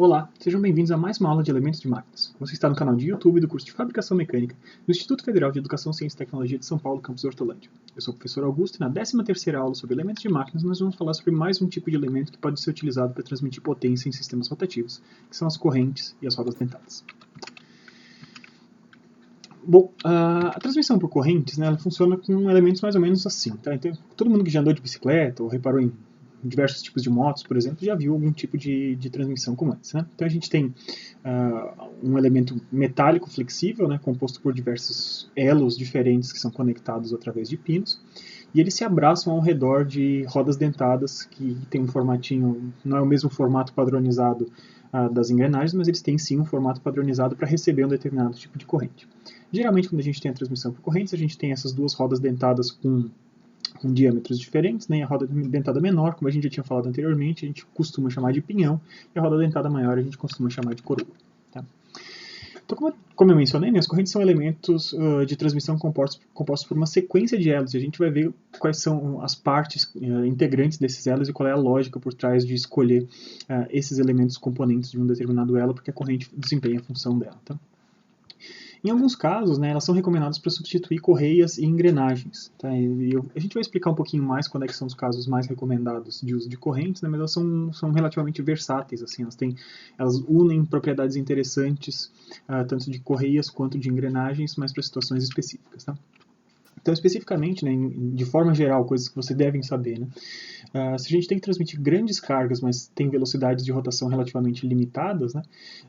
Olá, sejam bem-vindos a mais uma aula de elementos de máquinas. Você está no canal de YouTube do curso de Fabricação Mecânica do Instituto Federal de Educação, Ciência e Tecnologia de São Paulo, campus Hortolândia. Eu sou o professor Augusto e na 13ª aula sobre elementos de máquinas nós vamos falar sobre mais um tipo de elemento que pode ser utilizado para transmitir potência em sistemas rotativos, que são as correntes e as rodas dentadas. Bom, a transmissão por correntes, ela funciona com elementos mais ou menos assim. Tá? Então, todo mundo que já andou de bicicleta ou reparou em diversos tipos de motos, por exemplo, já viu algum tipo de transmissão como essa. Né? Então a gente tem um elemento metálico flexível, né, composto por diversos elos diferentes que são conectados através de pinos, e eles se abraçam ao redor de rodas dentadas que tem um formatinho, não é o mesmo formato padronizado das engrenagens, mas eles têm sim um formato padronizado para receber um determinado tipo de corrente. Geralmente, quando a gente tem a transmissão por correntes, a gente tem essas duas rodas dentadas com diâmetros diferentes, né? A roda dentada menor, como a gente já tinha falado anteriormente, a gente costuma chamar de pinhão, e a roda dentada maior a gente costuma chamar de coroa. Tá? Então, como eu mencionei, né, as correntes são elementos de transmissão compostos por uma sequência de elos, e a gente vai ver quais são as partes integrantes desses elos e qual é a lógica por trás de escolher esses elementos componentes de um determinado elo, porque a corrente desempenha a função dela. Tá? Em alguns casos, né, elas são recomendadas para substituir correias e engrenagens. Tá? A gente vai explicar um pouquinho mais quando é que são os casos mais recomendados de uso de correntes, né, mas elas são relativamente versáteis. Assim, elas unem propriedades interessantes, tanto de correias quanto de engrenagens, mas para situações específicas. Tá? Então, especificamente, né, de forma geral, coisas que vocês devem saber, né? Se a gente tem que transmitir grandes cargas, mas tem velocidades de rotação relativamente limitadas, né,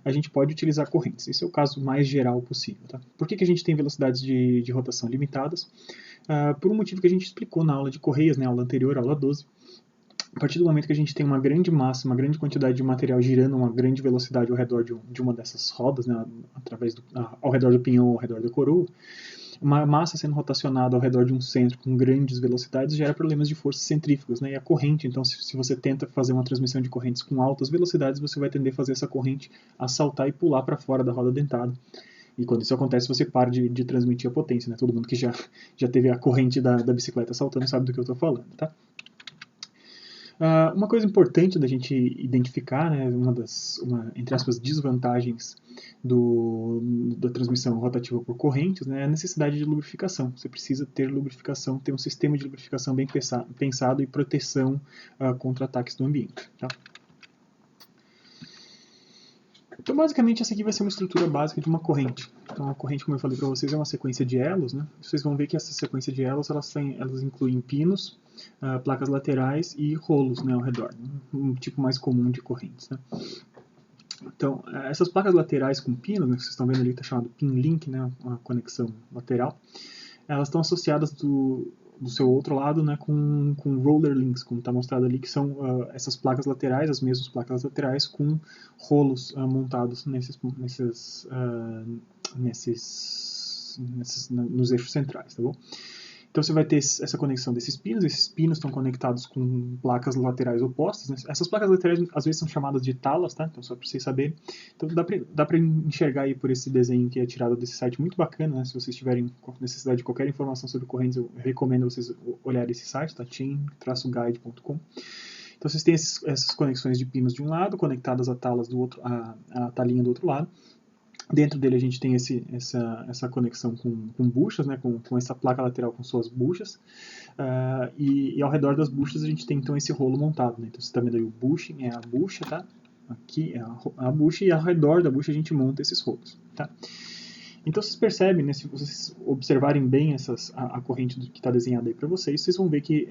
a gente pode utilizar correntes. Esse é o caso mais geral possível. Tá? Por que a gente tem velocidades de rotação limitadas? Por um motivo que a gente explicou na aula de correias, né, aula anterior, aula 12. A partir do momento que a gente tem uma grande massa, uma grande quantidade de material girando a uma grande velocidade ao redor de uma dessas rodas, né, ao redor do pinhão ou ao redor da coroa, uma massa sendo rotacionada ao redor de um centro com grandes velocidades gera problemas de forças centrífugas, né? E a corrente, então, se você tenta fazer uma transmissão de correntes com altas velocidades, você vai tender a fazer essa corrente a saltar e pular para fora da roda dentada. E quando isso acontece, você para de transmitir a potência, né? Todo mundo que já teve a corrente da bicicleta saltando sabe do que eu estou falando, tá? Uma coisa importante da gente identificar, né, entre aspas, desvantagens da transmissão rotativa por correntes, né, é a necessidade de lubrificação. Você precisa ter lubrificação, ter um sistema de lubrificação bem pensado e proteção contra ataques do ambiente. Tá? Então, basicamente, essa aqui vai ser uma estrutura básica de uma corrente. Então, a corrente, como eu falei para vocês, é uma sequência de elos. Né? Vocês vão ver que essa sequência de elos, elas incluem pinos, placas laterais e rolos, né, ao redor. Um tipo mais comum de correntes. Né? Então, essas placas laterais com pinos, né, que vocês estão vendo ali, que está chamado pin link, né, uma conexão lateral, elas estão associadas do seu outro lado, né, com roller links, como está mostrado ali, que são essas placas laterais, as mesmas placas laterais, com rolos montados nos eixos centrais, tá bom? Então você vai ter essa conexão desses pinos. Esses pinos estão conectados com placas laterais opostas. Né? Essas placas laterais às vezes são chamadas de talas, tá? Então só para vocês saberem. Então dá para enxergar aí por esse desenho que é tirado desse site muito bacana. Né? Se vocês tiverem necessidade de qualquer informação sobre correntes, eu recomendo vocês olharem esse site, tá? team-guide.com. Então vocês têm essas conexões de pinos de um lado, conectadas a talas do outro, a talinha do outro lado. Dentro dele a gente tem essa conexão com buchas, né, com essa placa lateral com suas buchas, e ao redor das buchas a gente tem então esse rolo montado. Né? Então você está vendo aí o bushing, é a bucha, tá? Aqui é a bucha, e ao redor da bucha a gente monta esses rolos. Tá? Então vocês percebem, né, se vocês observarem bem a corrente que está desenhada aí para vocês vão ver que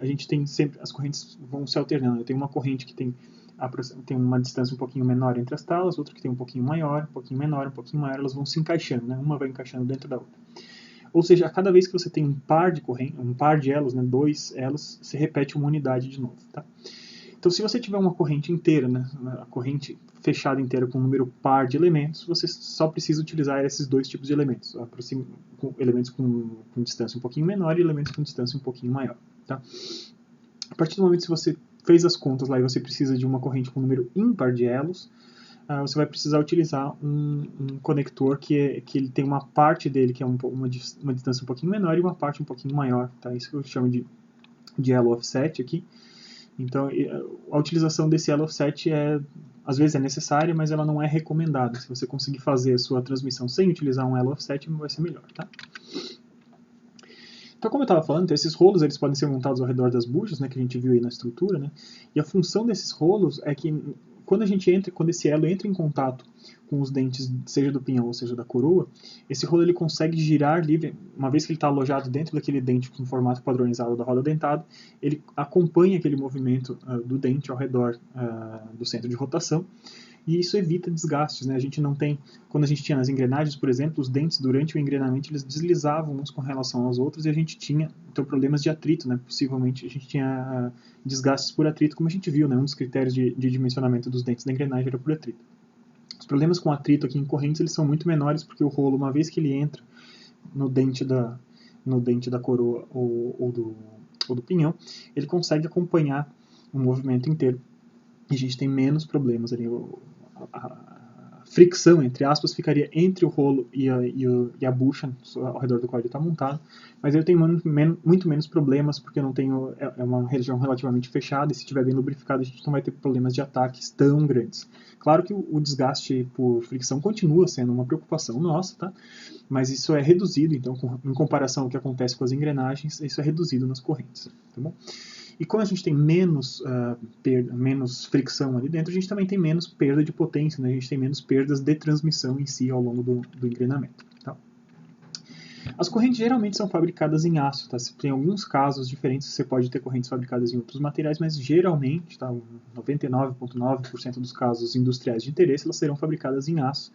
a gente tem sempre, as correntes vão se alternando. Tem uma corrente que tem uma distância um pouquinho menor entre as talas, outra que tem um pouquinho maior, um pouquinho menor, um pouquinho maior, elas vão se encaixando, né? Uma vai encaixando dentro da outra. Ou seja, a cada vez que você tem um par de elos, né, dois elos, se repete uma unidade de novo, tá? Então, se você tiver uma corrente inteira, né, a corrente fechada inteira com um número par de elementos, você só precisa utilizar esses dois tipos de elementos, elementos com distância um pouquinho menor e elementos com distância um pouquinho maior, tá? A partir do momento que você fez as contas lá e você precisa de uma corrente com um número ímpar de elos, você vai precisar utilizar um conector que ele tem uma parte dele que é uma distância um pouquinho menor e uma parte um pouquinho maior. Tá? Isso que eu chamo de elo offset aqui. Então, a utilização desse elo offset às vezes é necessária, mas ela não é recomendada. Se você conseguir fazer a sua transmissão sem utilizar um elo offset, vai ser melhor, tá? Então, como eu estava falando, esses rolos eles podem ser montados ao redor das buchas, né, que a gente viu aí na estrutura, né? E a função desses rolos é que quando esse elo entra em contato com os dentes, seja do pinhão ou seja da coroa, esse rolo ele consegue girar livre, uma vez que ele está alojado dentro daquele dente com formato padronizado da roda dentada, ele acompanha aquele movimento do dente ao redor do centro de rotação, e isso evita desgastes, né? A gente não tem, quando a gente tinha nas engrenagens, por exemplo, os dentes durante o engrenamento eles deslizavam uns com relação aos outros e a gente tinha então problemas de atrito, né? Possivelmente a gente tinha desgastes por atrito, como a gente viu, né? Um dos critérios de dimensionamento dos dentes da engrenagem era por atrito. Os problemas com atrito aqui em correntes eles são muito menores porque o rolo, uma vez que ele entra no dente da coroa ou do pinhão, ele consegue acompanhar o movimento inteiro e a gente tem menos problemas ali. A fricção, entre aspas, ficaria entre o rolo e a bucha ao redor do qual ele está montado, mas eu tenho muito menos problemas porque eu não tenho, é uma região relativamente fechada e se estiver bem lubrificado a gente não vai ter problemas de ataques tão grandes. Claro que o desgaste por fricção continua sendo uma preocupação nossa, tá? Mas isso é reduzido, então, em comparação ao que acontece com as engrenagens, isso é reduzido nas correntes, tá bom? E como a gente tem menos fricção ali dentro, a gente também tem menos perda de potência, né? A gente tem menos perdas de transmissão em si ao longo do engrenamento. Tá? As correntes geralmente são fabricadas em aço, tá? Tem alguns casos diferentes, você pode ter correntes fabricadas em outros materiais, mas geralmente, tá? 99,9% dos casos industriais de interesse, elas serão fabricadas em aço.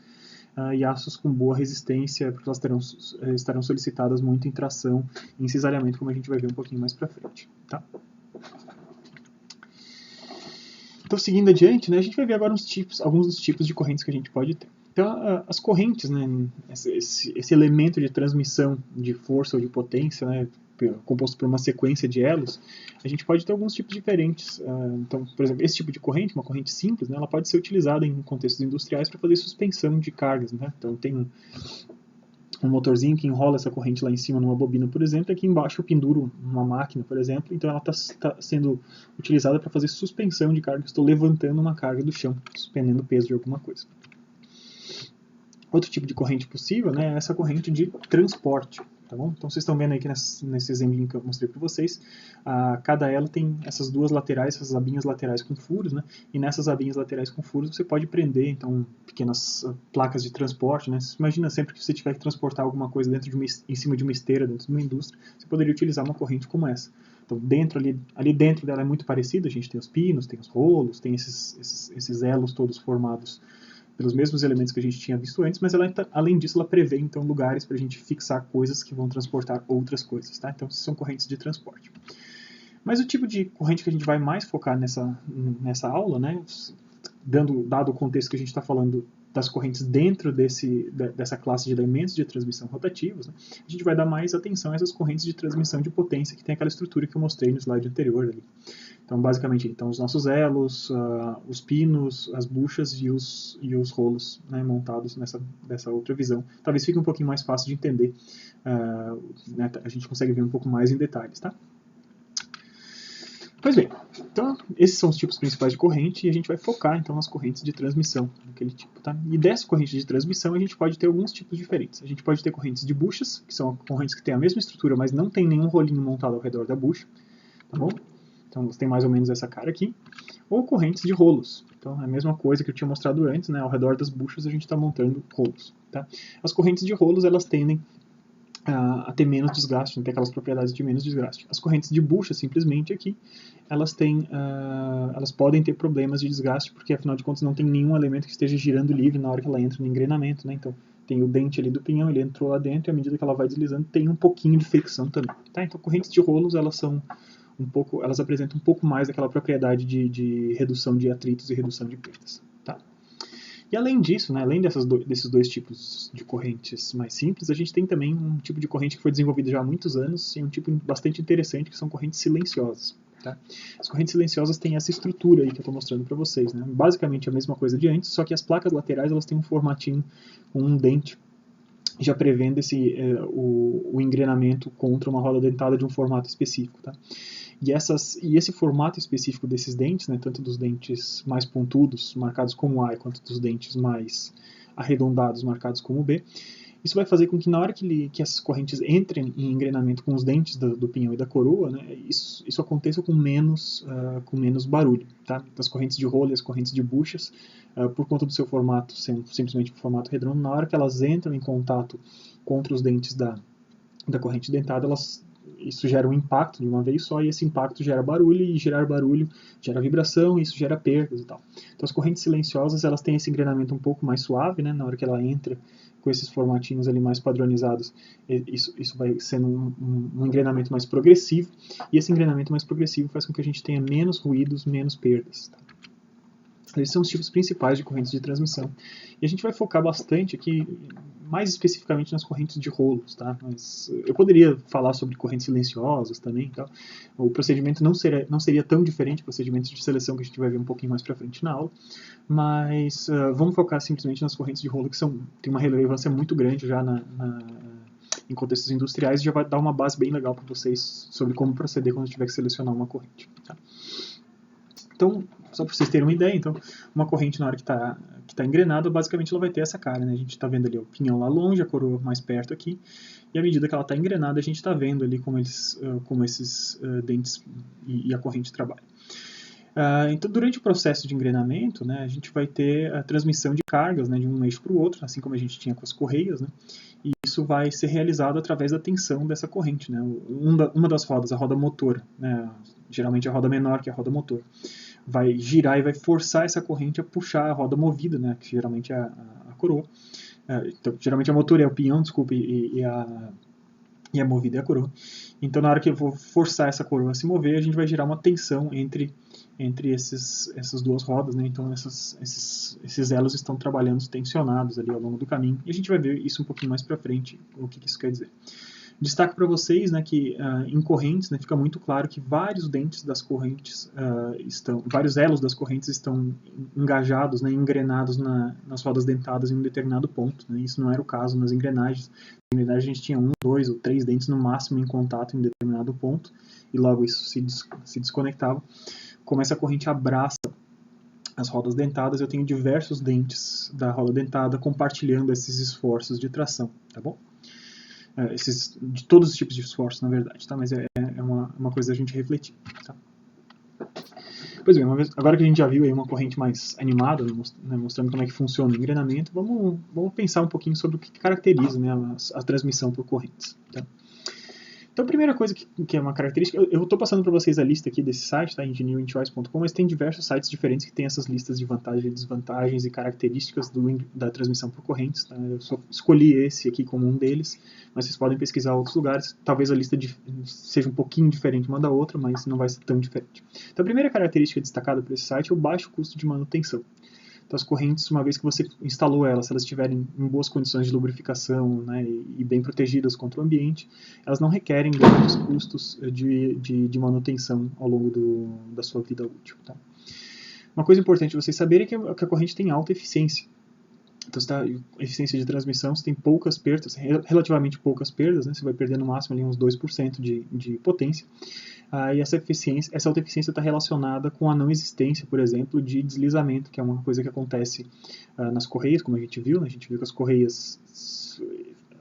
E aços com boa resistência, porque elas estarão solicitadas muito em tração e em cisalhamento, como a gente vai ver um pouquinho mais para frente. Tá? Então, seguindo adiante, né, a gente vai ver agora alguns dos tipos de correntes que a gente pode ter. Então, as correntes, né, esse elemento de transmissão de força ou de potência, né, composto por uma sequência de elos, a gente pode ter alguns tipos diferentes. Então, por exemplo, esse tipo de corrente, uma corrente simples, né, ela pode ser utilizada em contextos industriais para fazer suspensão de cargas. Né? Então, tem um motorzinho que enrola essa corrente lá em cima numa bobina, por exemplo, e aqui embaixo eu penduro uma máquina, por exemplo, então ela está sendo utilizada para fazer suspensão de carga, estou levantando uma carga do chão, suspendendo o peso de alguma coisa. Outro tipo de corrente possível, né, é essa corrente de transporte. Tá bom? Então vocês estão vendo aí que nesse exemplo que eu mostrei para vocês, cada elo tem essas duas laterais, essas abinhas laterais com furos, né? E nessas abinhas laterais com furos você pode prender então pequenas placas de transporte, né? Você imagina sempre que você tiver que transportar alguma coisa em cima de uma esteira dentro de uma indústria, você poderia utilizar uma corrente como essa. Então ali dentro dela é muito parecida, a gente tem os pinos, tem os rolos, tem esses elos todos formados pelos mesmos elementos que a gente tinha visto antes, mas além disso ela prevê então lugares para a gente fixar coisas que vão transportar outras coisas, tá? Então são correntes de transporte. Mas o tipo de corrente que a gente vai mais focar nessa aula, né, dado o contexto que a gente está falando das correntes dentro dessa classe de elementos de transmissão rotativos, né, a gente vai dar mais atenção a essas correntes de transmissão de potência que tem aquela estrutura que eu mostrei no slide anterior ali. Então, basicamente, então, os nossos elos, os pinos, as buchas e os rolos, né, montados dessa outra visão. Talvez fique um pouquinho mais fácil de entender, né, a gente consegue ver um pouco mais em detalhes, tá? Pois bem, então esses são os tipos principais de corrente e a gente vai focar então nas correntes de transmissão daquele tipo, tá? E dessa corrente de transmissão a gente pode ter alguns tipos diferentes. A gente pode ter correntes de buchas, que são correntes que têm a mesma estrutura, mas não tem nenhum rolinho montado ao redor da bucha, tá bom? Então tem mais ou menos essa cara aqui. Ou correntes de rolos. Então é a mesma coisa que eu tinha mostrado antes, né? Ao redor das buchas a gente está montando rolos, tá? As correntes de rolos elas tendem a ter menos desgaste, ter aquelas propriedades de menos desgaste. As correntes de bucha, simplesmente aqui, elas podem ter problemas de desgaste, porque afinal de contas não tem nenhum elemento que esteja girando livre na hora que ela entra no engrenamento, né? Então tem o dente ali do pinhão, ele entrou lá dentro e à medida que ela vai deslizando tem um pouquinho de fricção também, tá? Então correntes de rolos elas apresentam um pouco mais aquela propriedade de redução de atritos e redução de perdas, tá? E além disso, né, além desses dois tipos de correntes mais simples, a gente tem também um tipo de corrente que foi desenvolvido já há muitos anos e um tipo bastante interessante que são correntes silenciosas. Tá? As correntes silenciosas têm essa estrutura aí que eu estou mostrando para vocês. Né? Basicamente a mesma coisa de antes, só que as placas laterais elas têm um formatinho com um dente já prevendo o engrenamento contra uma roda dentada de um formato específico. Tá? E esse formato específico desses dentes, né, tanto dos dentes mais pontudos, marcados como A, quanto dos dentes mais arredondados, marcados como B, isso vai fazer com que na hora que essas correntes entrem em engrenamento com os dentes do pinhão e da coroa, né, isso aconteça com menos barulho. Tá? Então, as correntes de rolo e as correntes de buchas, por conta do seu formato, sendo simplesmente um formato redondo, na hora que elas entram em contato contra os dentes da corrente dentada, isso gera um impacto de uma vez só, e esse impacto gera barulho, e gerar barulho gera vibração, e isso gera perdas e tal. Então, as correntes silenciosas, elas têm esse engrenamento um pouco mais suave, né, na hora que ela entra com esses formatinhos ali mais padronizados, isso vai sendo um engrenamento mais progressivo, e esse engrenamento mais progressivo faz com que a gente tenha menos ruídos, menos perdas. Tá? Esses são os tipos principais de correntes de transmissão. E a gente vai focar bastante aqui, mais especificamente nas correntes de rolos, tá? Mas eu poderia falar sobre correntes silenciosas também, tá? O procedimento não seria tão diferente do procedimento de seleção que a gente vai ver um pouquinho mais para frente na aula, mas vamos focar simplesmente nas correntes de rolo que têm uma relevância muito grande já em contextos industriais, e já vai dar uma base bem legal para vocês sobre como proceder quando tiver que selecionar uma corrente. Tá? Então, só para vocês terem uma ideia, então, uma corrente na hora que está engrenada, basicamente ela vai ter essa cara, né? A gente está vendo ali o pinhão lá longe, a coroa mais perto aqui, e à medida que ela está engrenada, a gente está vendo ali como esses dentes e a corrente trabalham. Então, durante o processo de engrenamento, né, a gente vai ter a transmissão de cargas, né, de um eixo para o outro, assim como a gente tinha com as correias, né, e isso vai ser realizado através da tensão dessa corrente. Né, uma das rodas, a roda motor, né, geralmente a roda menor, que é a roda motor, vai girar e vai forçar essa corrente a puxar a roda movida, né, que geralmente é a coroa. Então, geralmente a motor é o pinhão, desculpe, e a movida é a coroa. Então, na hora que eu vou forçar essa coroa a se mover, a gente vai gerar uma tensão entre essas duas rodas, né? Então esses elos estão trabalhando tensionados ali ao longo do caminho, e a gente vai ver isso um pouquinho mais para frente, o que isso quer dizer. Destaco para vocês, né, que em correntes, né, fica muito claro que vários dentes das correntes vários elos das correntes estão engajados, né, engrenados nas rodas dentadas em um determinado ponto. Né? Isso não era o caso nas engrenagens. Na engrenagem a gente tinha 1, 2 ou 3 dentes no máximo em contato em um determinado ponto, e logo isso se desconectava. Como essa corrente abraça as rodas dentadas, eu tenho diversos dentes da roda dentada compartilhando esses esforços de tração, tá bom? De todos os tipos de esforços, na verdade, tá? Mas é uma coisa a gente refletir, tá? Pois bem, agora que a gente já viu aí uma corrente mais animada, né, mostrando como é que funciona o engrenamento, vamos pensar um pouquinho sobre o que caracteriza, né, a transmissão por correntes, tá? Então, a primeira coisa que é uma característica, eu estou passando para vocês a lista aqui desse site, tá, engineeringchoice.com, mas tem diversos sites diferentes que tem essas listas de vantagens e desvantagens e características da transmissão por correntes. Tá? Eu só escolhi esse aqui como um deles, mas vocês podem pesquisar outros lugares. Talvez a lista seja um pouquinho diferente uma da outra, mas não vai ser tão diferente. Então, a primeira característica destacada por esse site é o baixo custo de manutenção. Então, as correntes, uma vez que você instalou elas, se elas estiverem em boas condições de lubrificação, né, e bem protegidas contra o ambiente, elas não requerem grandes custos de manutenção ao longo da sua vida útil. Tá? Uma coisa importante vocês saberem é que a corrente tem alta eficiência. Então, eficiência de transmissão, você tem poucas perdas, relativamente poucas perdas, né? Você vai perder no máximo ali uns 2% de potência. E essa alta eficiência está relacionada com a não existência, por exemplo, de deslizamento, que é uma coisa que acontece nas correias, como a gente viu. Né? A gente viu que as correias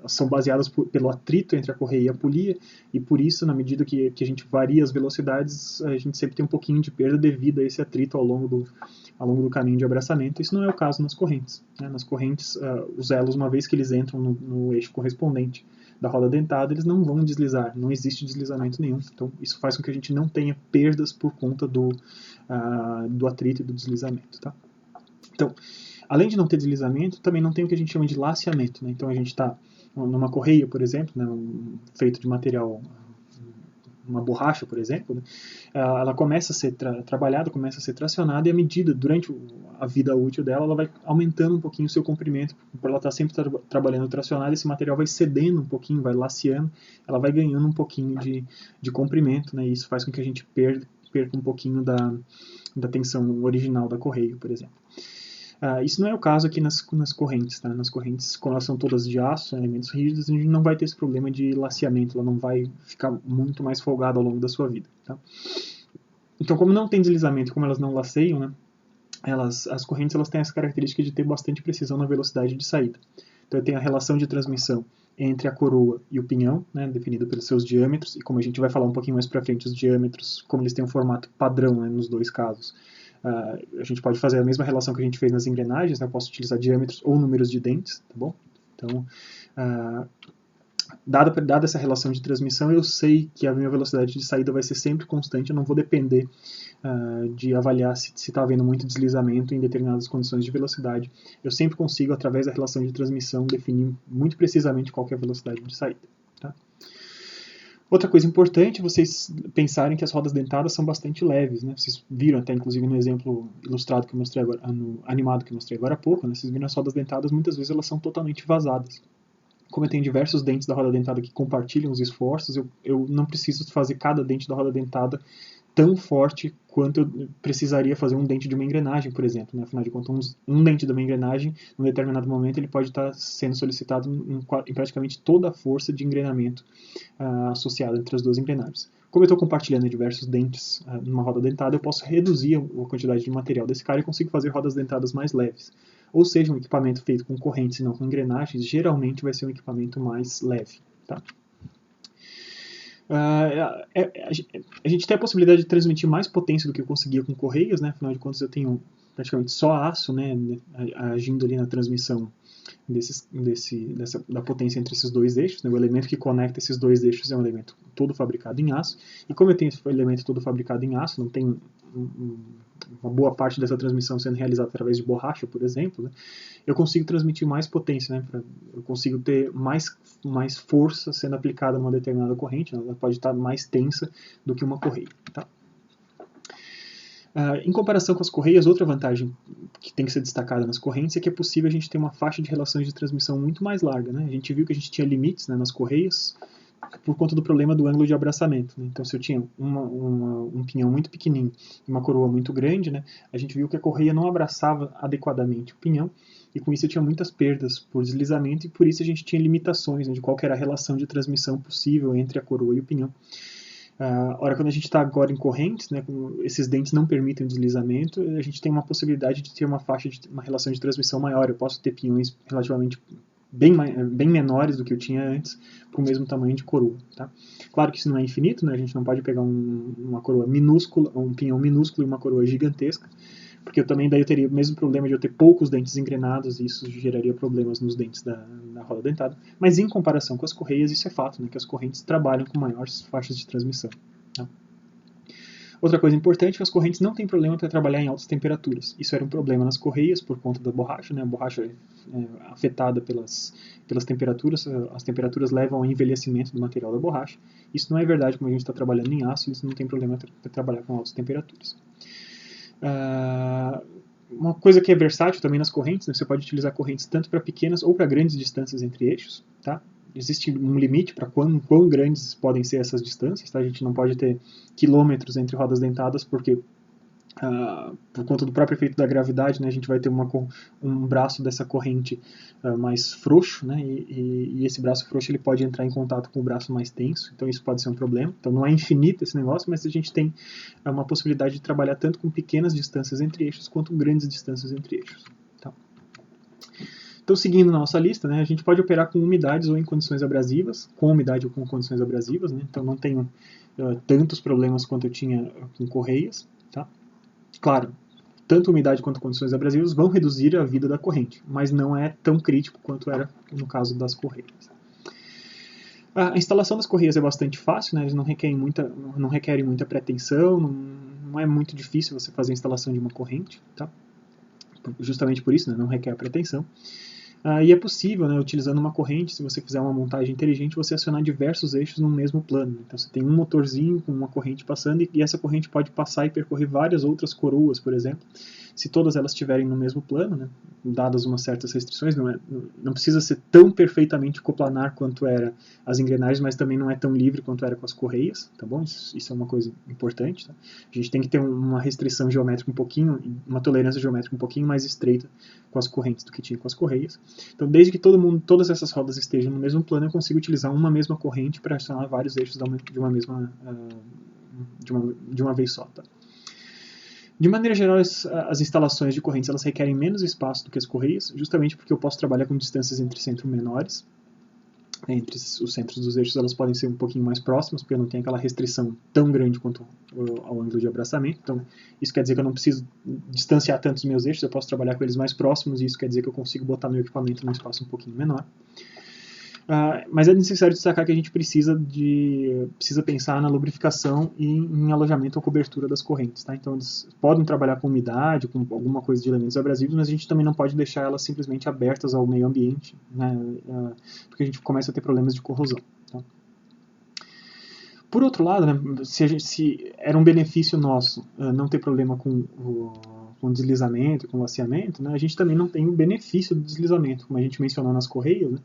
são baseadas pelo atrito entre a correia e a polia, e por isso, na medida que a gente varia as velocidades, a gente sempre tem um pouquinho de perda devido a esse atrito ao longo do caminho de abraçamento. Isso não é o caso nas correntes. Né? Nas correntes, os elos, uma vez que eles entram no eixo correspondente da roda dentada, eles não vão deslizar, não existe deslizamento nenhum. Então, isso faz com que a gente não tenha perdas por conta do atrito e do deslizamento. Tá? Então, além de não ter deslizamento, também não tem o que a gente chama de laceamento. Né? Então, a gente está numa correia, por exemplo, né, feito de material, uma borracha, por exemplo, né, ela começa a ser trabalhada, começa a ser tracionada, e à medida, durante a vida útil dela, ela vai aumentando um pouquinho o seu comprimento, por ela estar sempre trabalhando tracionada, esse material vai cedendo um pouquinho, vai laceando, ela vai ganhando um pouquinho de comprimento, né, e isso faz com que a gente perca um pouquinho da tensão original da correia, por exemplo. Isso não é o caso aqui nas correntes. Tá? Nas correntes, como elas são todas de aço, são elementos rígidos, a gente não vai ter esse problema de laceamento, ela não vai ficar muito mais folgada ao longo da sua vida. Tá? Então, como não tem deslizamento, como elas não laceiam, né, as correntes elas têm essa característica de ter bastante precisão na velocidade de saída. Então, eu tenho a relação de transmissão entre a coroa e o pinhão, né, definido pelos seus diâmetros, e como a gente vai falar um pouquinho mais para frente, os diâmetros, como eles têm um formato padrão, né, nos dois casos, a gente pode fazer a mesma relação que a gente fez nas engrenagens, né, eu posso utilizar diâmetros ou números de dentes, tá bom? Então, dada essa relação de transmissão, eu sei que a minha velocidade de saída vai ser sempre constante, eu não vou depender de avaliar se está havendo muito deslizamento em determinadas condições de velocidade. Eu sempre consigo, através da relação de transmissão, definir muito precisamente qual é a velocidade de saída. Tá? Outra coisa importante é vocês pensarem que as rodas dentadas são bastante leves. Né? Vocês viram até, inclusive, no exemplo ilustrado que eu mostrei agora, no animado que eu mostrei agora há pouco, né? Vocês viram as rodas dentadas, muitas vezes elas são totalmente vazadas. Como eu tenho diversos dentes da roda dentada que compartilham os esforços, eu não preciso fazer cada dente da roda dentada tão forte quanto eu precisaria fazer um dente de uma engrenagem, por exemplo. Né? Afinal de contas, um dente de uma engrenagem, em um determinado momento, ele pode estar sendo solicitado em praticamente toda a força de engrenamento associada entre as duas engrenagens. Como eu estou compartilhando diversos dentes numa roda dentada, eu posso reduzir a quantidade de material desse cara e consigo fazer rodas dentadas mais leves. Ou seja, um equipamento feito com correntes e não com engrenagens, geralmente vai ser um equipamento mais leve. Tá? A gente tem a possibilidade de transmitir mais potência do que eu conseguia com correias, né? Afinal de contas eu tenho praticamente só aço, né, agindo ali na transmissão da potência entre esses dois eixos. Né? O elemento que conecta esses dois eixos é um elemento todo fabricado em aço, e como eu tenho esse elemento todo fabricado em aço, não tem uma boa parte dessa transmissão sendo realizada através de borracha, por exemplo, né? Eu consigo transmitir mais potência, né? Eu consigo ter mais força sendo aplicada numa determinada corrente, né? Ela pode estar mais tensa do que uma correia. Tá? Em comparação com as correias, outra vantagem que tem que ser destacada nas correntes é que é possível a gente ter uma faixa de relações de transmissão muito mais larga. Né? A gente viu que a gente tinha limites, né, nas correias por conta do problema do ângulo de abraçamento. Né? Então, se eu tinha um pinhão muito pequenininho e uma coroa muito grande, né, a gente viu que a correia não abraçava adequadamente o pinhão, e com isso eu tinha muitas perdas por deslizamento, e por isso a gente tinha limitações, né, de qual era a relação de transmissão possível entre a coroa e o pinhão. Ora, quando a gente está agora em correntes, né, esses dentes não permitem deslizamento, a gente tem uma possibilidade de ter uma relação de transmissão maior. Eu posso ter pinhões relativamente bem menores do que eu tinha antes, com o mesmo tamanho de coroa. Tá? Claro que isso não é infinito, né? A gente não pode pegar uma coroa minúscula, um pinhão minúsculo e uma coroa gigantesca, porque daí eu teria o mesmo problema de eu ter poucos dentes engrenados, e isso geraria problemas nos dentes da roda dentada. Mas em comparação com as correias, isso é fato, né? Que as correntes trabalham com maiores faixas de transmissão. Tá? Outra coisa importante é que as correntes não têm problema para trabalhar em altas temperaturas. Isso era um problema nas correias por conta da borracha, né? A borracha é afetada pelas temperaturas, as temperaturas levam ao envelhecimento do material da borracha. Isso não é verdade, como a gente está trabalhando em aço, isso não tem problema para trabalhar com altas temperaturas. Uma coisa que é versátil também nas correntes, né? Você pode utilizar correntes tanto para pequenas ou para grandes distâncias entre eixos. Tá? Existe um limite para quão grandes podem ser essas distâncias. Tá? A gente não pode ter quilômetros entre rodas dentadas, porque por conta do próprio efeito da gravidade, né, a gente vai ter um braço dessa corrente mais frouxo, né, e esse braço frouxo ele pode entrar em contato com o braço mais tenso, então isso pode ser um problema. Então não é infinito esse negócio, mas a gente tem uma possibilidade de trabalhar tanto com pequenas distâncias entre eixos quanto grandes distâncias entre eixos. Tá? Então, seguindo na nossa lista, né, a gente pode operar com umidades ou em condições abrasivas, com umidade ou com condições abrasivas, né, então não tenho tantos problemas quanto eu tinha com correias. Tá? Claro, tanto umidade quanto condições abrasivas vão reduzir a vida da corrente, mas não é tão crítico quanto era no caso das correias. A instalação das correias é bastante fácil, né? Eles não requerem muita pretensão, não é muito difícil você fazer a instalação de uma corrente, tá? Justamente por isso, né? Não requer pretensão. E é possível, né, utilizando uma corrente, se você fizer uma montagem inteligente, você acionar diversos eixos no mesmo plano. Então você tem um motorzinho com uma corrente passando e essa corrente pode passar e percorrer várias outras coroas, por exemplo, se todas elas estiverem no mesmo plano, né, dadas umas certas restrições. Não precisa ser tão perfeitamente coplanar quanto era as engrenagens, mas também não é tão livre quanto era com as correias, tá bom? Isso é uma coisa importante. Tá? A gente tem que ter uma restrição geométrica um pouquinho, uma tolerância geométrica um pouquinho mais estreita com as correntes do que tinha com as correias. Então, desde que todas essas rodas estejam no mesmo plano, eu consigo utilizar uma mesma corrente para acionar vários eixos de uma vez só. Tá? De maneira geral, as instalações de correntes elas requerem menos espaço do que as correias, justamente porque eu posso trabalhar com distâncias entre centro menores. Entre os centros dos eixos elas podem ser um pouquinho mais próximas, porque eu não tenho aquela restrição tão grande quanto ao ângulo de abraçamento. Então, isso quer dizer que eu não preciso distanciar tanto os meus eixos, eu posso trabalhar com eles mais próximos, e isso quer dizer que eu consigo botar meu equipamento num espaço um pouquinho menor. Mas é necessário destacar que a gente precisa pensar na lubrificação e em alojamento ou cobertura das correntes. Tá? Então, eles podem trabalhar com umidade, com alguma coisa de elementos abrasivos, mas a gente também não pode deixar elas simplesmente abertas ao meio ambiente, né? Porque a gente começa a ter problemas de corrosão. Tá? Por outro lado, né, se era um benefício nosso não ter problema com deslizamento, com laceamento, né, a gente também não tem o benefício do deslizamento, como a gente mencionou nas correias, né?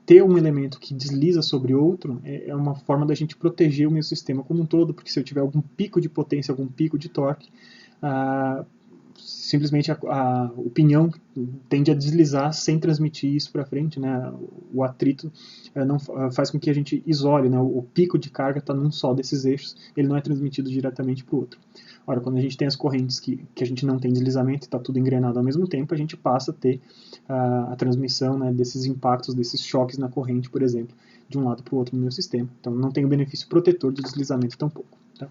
Ter um elemento que desliza sobre outro é uma forma da gente proteger o meu sistema como um todo, porque se eu tiver algum pico de potência, algum pico de torque, simplesmente o pinhão tende a deslizar sem transmitir isso para frente, né? O atrito não faz com que a gente isole, né? O pico de carga está num só desses eixos, ele não é transmitido diretamente para o outro. Ora, quando a gente tem as correntes que a gente não tem deslizamento e está tudo engrenado ao mesmo tempo, a gente passa a ter a transmissão, né, desses impactos, desses choques na corrente, por exemplo, de um lado para o outro no meu sistema. Então não tem o benefício protetor de deslizamento tampouco. Tá?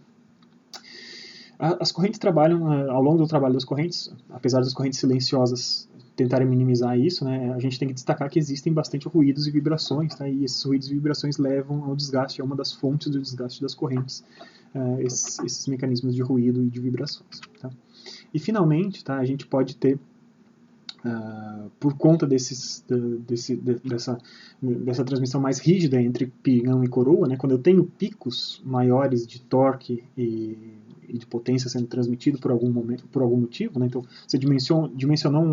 As correntes trabalham, ao longo do trabalho das correntes, apesar das correntes silenciosas tentarem minimizar isso, né, a gente tem que destacar que existem bastante ruídos e vibrações, tá, e esses ruídos e vibrações levam ao desgaste, é uma das fontes do desgaste das correntes, esses mecanismos de ruído e de vibrações. Tá. E finalmente, tá, a gente pode ter, por conta dessa transmissão mais rígida entre pinhão e coroa, né, quando eu tenho picos maiores de torque e de potência sendo transmitido por algum motivo, né, então você dimensionou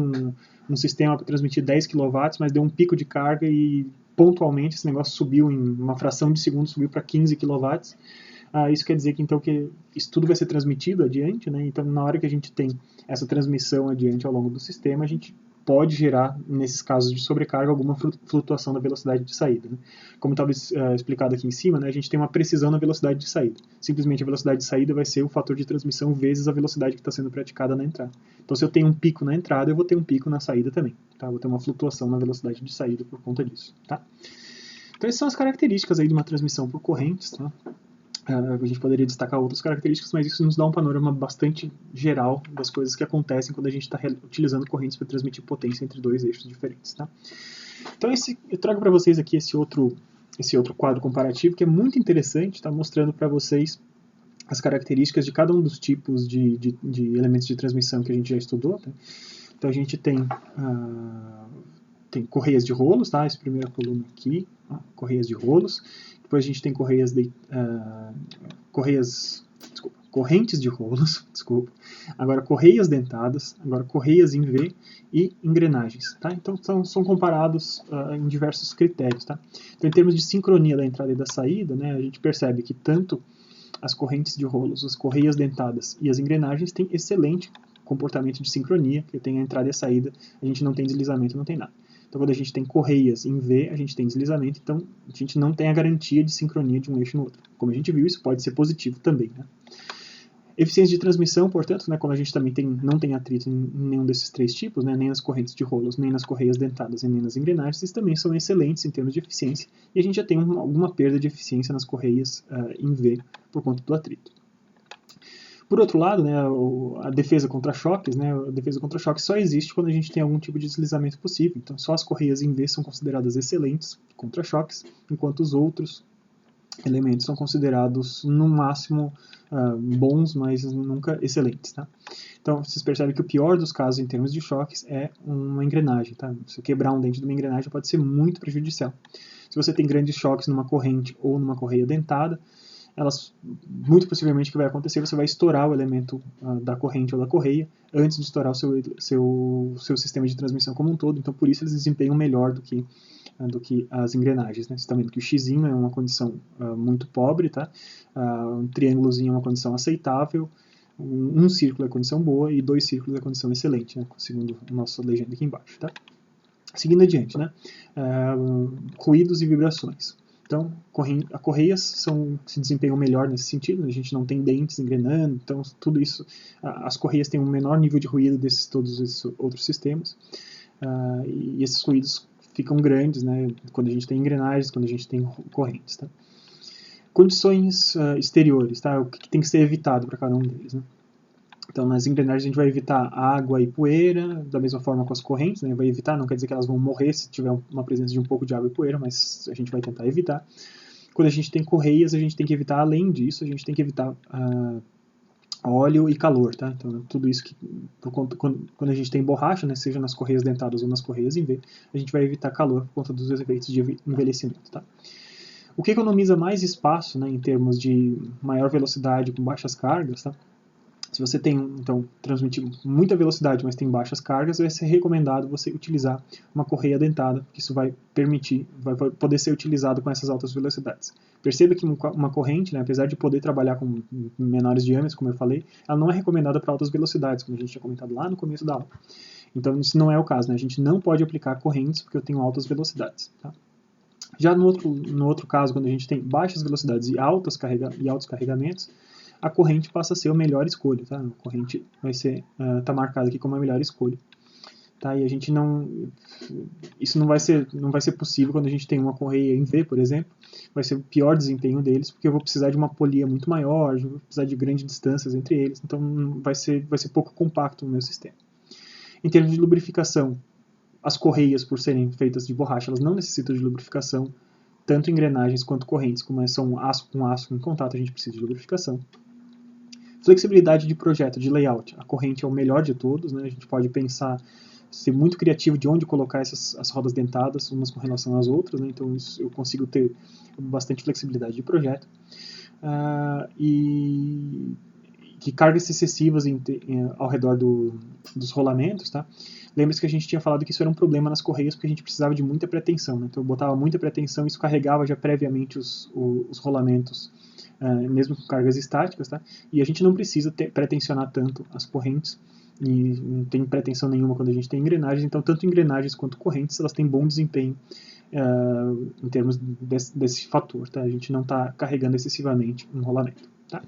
um sistema para transmitir 10 kW, mas deu um pico de carga e pontualmente esse negócio subiu em uma fração de segundo, subiu para 15 kW. Isso quer dizer que então que isso tudo vai ser transmitido adiante, né? Então na hora que a gente tem essa transmissão adiante ao longo do sistema, a gente pode gerar, nesses casos de sobrecarga, alguma flutuação da velocidade de saída. Né? Como estava explicado aqui em cima, né, a gente tem uma precisão na velocidade de saída. Simplesmente a velocidade de saída vai ser o fator de transmissão vezes a velocidade que está sendo praticada na entrada. Então se eu tenho um pico na entrada, eu vou ter um pico na saída também. Tá? Eu vou ter uma flutuação na velocidade de saída por conta disso. Tá? Então essas são as características aí de uma transmissão por correntes. Tá? A gente poderia destacar outras características, mas isso nos dá um panorama bastante geral das coisas que acontecem quando a gente está utilizando correntes para transmitir potência entre dois eixos diferentes. Tá? Então eu trago para vocês aqui esse outro quadro comparativo que é muito interessante, está mostrando para vocês as características de cada um dos tipos de elementos de transmissão que a gente já estudou. Tá? Então a gente tem correias de rolos, tá? Esse primeiro coluna aqui, correias de rolos. Depois a gente tem correntes de rolos, desculpa. Agora correias dentadas, agora correias em V e engrenagens, tá? Então são comparados em diversos critérios, tá? Então em termos de sincronia da entrada e da saída, né, a gente percebe que tanto as correntes de rolos, as correias dentadas e as engrenagens têm excelente comportamento de sincronia, que tem a entrada e a saída, a gente não tem deslizamento, não tem nada. Então, quando a gente tem correias em V, a gente tem deslizamento, então a gente não tem a garantia de sincronia de um eixo no outro. Como a gente viu, isso pode ser positivo também. Né? Eficiência de transmissão, portanto, né, quando a gente também não tem atrito em nenhum desses três tipos, né, nem nas correntes de rolos, nem nas correias dentadas e nem nas engrenagens, esses também são excelentes em termos de eficiência, e a gente já tem alguma perda de eficiência nas correias em V por conta do atrito. Por outro lado, né, a defesa contra choques, né, a defesa contra choques só existe quando a gente tem algum tipo de deslizamento possível. Então, só as correias em V são consideradas excelentes contra choques, enquanto os outros elementos são considerados, no máximo, bons, mas nunca excelentes. Tá? Então, vocês percebem que o pior dos casos em termos de choques é uma engrenagem. Tá? Se eu quebrar um dente de uma engrenagem, pode ser muito prejudicial. Se você tem grandes choques numa corrente ou numa correia dentada, elas, muito possivelmente o que vai acontecer, você vai estourar o elemento da corrente ou da correia antes de estourar o seu sistema de transmissão como um todo. Então, por isso eles desempenham melhor do que as engrenagens. Né? Você está vendo que o xizinho é uma condição muito pobre, tá? Um triângulozinho é uma condição aceitável, um círculo é condição boa e 2 círculos é condição excelente, né? Segundo a nossa legenda aqui embaixo. Tá? Seguindo adiante, né? Ruídos e vibrações. Então, correias se desempenham melhor nesse sentido, a gente não tem dentes engrenando, então tudo isso, as correias têm um menor nível de ruído todos esses outros sistemas, e esses ruídos ficam grandes, né, quando a gente tem engrenagens, quando a gente tem correntes. Tá? Condições exteriores, tá? O que tem que ser evitado para cada um deles. Né? Então, nas engrenagens a gente vai evitar água e poeira, da mesma forma com as correntes, né? Vai evitar, não quer dizer que elas vão morrer se tiver uma presença de um pouco de água e poeira, mas a gente vai tentar evitar. Quando a gente tem correias, a gente tem que evitar, além disso, a gente tem que evitar óleo e calor, tá? Então, tudo isso que, quando a gente tem borracha, né, seja nas correias dentadas ou nas correias em V, a gente vai evitar calor por conta dos efeitos de envelhecimento, tá? O que economiza mais espaço, né, em termos de maior velocidade com baixas cargas, tá? Se você tem, então, transmitir muita velocidade, mas tem baixas cargas, vai ser recomendado você utilizar uma correia dentada, que isso vai poder ser utilizado com essas altas velocidades. Perceba que uma corrente, né, apesar de poder trabalhar com menores diâmetros, como eu falei, ela não é recomendada para altas velocidades, como a gente tinha comentado lá no começo da aula. Então, isso não é o caso, né? A gente não pode aplicar correntes porque eu tenho altas velocidades. Tá? Já no outro caso, quando a gente tem baixas velocidades e altos carregamentos, a corrente passa a ser a melhor escolha, tá? A corrente vai ser tá marcada aqui como a melhor escolha, tá? E a gente isso não vai ser possível quando a gente tem uma correia em V, por exemplo, vai ser o pior desempenho deles, porque eu vou precisar de uma polia muito maior, eu vou precisar de grandes distâncias entre eles, então vai ser pouco compacto no meu sistema. Em termos de lubrificação, as correias, por serem feitas de borracha, elas não necessitam de lubrificação, tanto engrenagens quanto correntes, como são aço com aço em contato, a gente precisa de lubrificação. Flexibilidade de projeto, de layout. A corrente é o melhor de todos, né? A gente pode pensar, ser muito criativo de onde colocar as rodas dentadas, umas com relação às outras, né? Então eu consigo ter bastante flexibilidade de projeto. E que cargas excessivas ao redor dos rolamentos, tá? Lembre-se que a gente tinha falado que isso era um problema nas correias porque a gente precisava de muita pretensão, né? Então eu botava muita pretensão e isso carregava já previamente os rolamentos, mesmo com cargas estáticas, tá? E a gente não precisa pretensionar tanto as correntes e não tem pretensão nenhuma quando a gente tem engrenagens, então tanto engrenagens quanto correntes elas têm bom desempenho em termos desse fator, tá? A gente não está carregando excessivamente um rolamento, tá?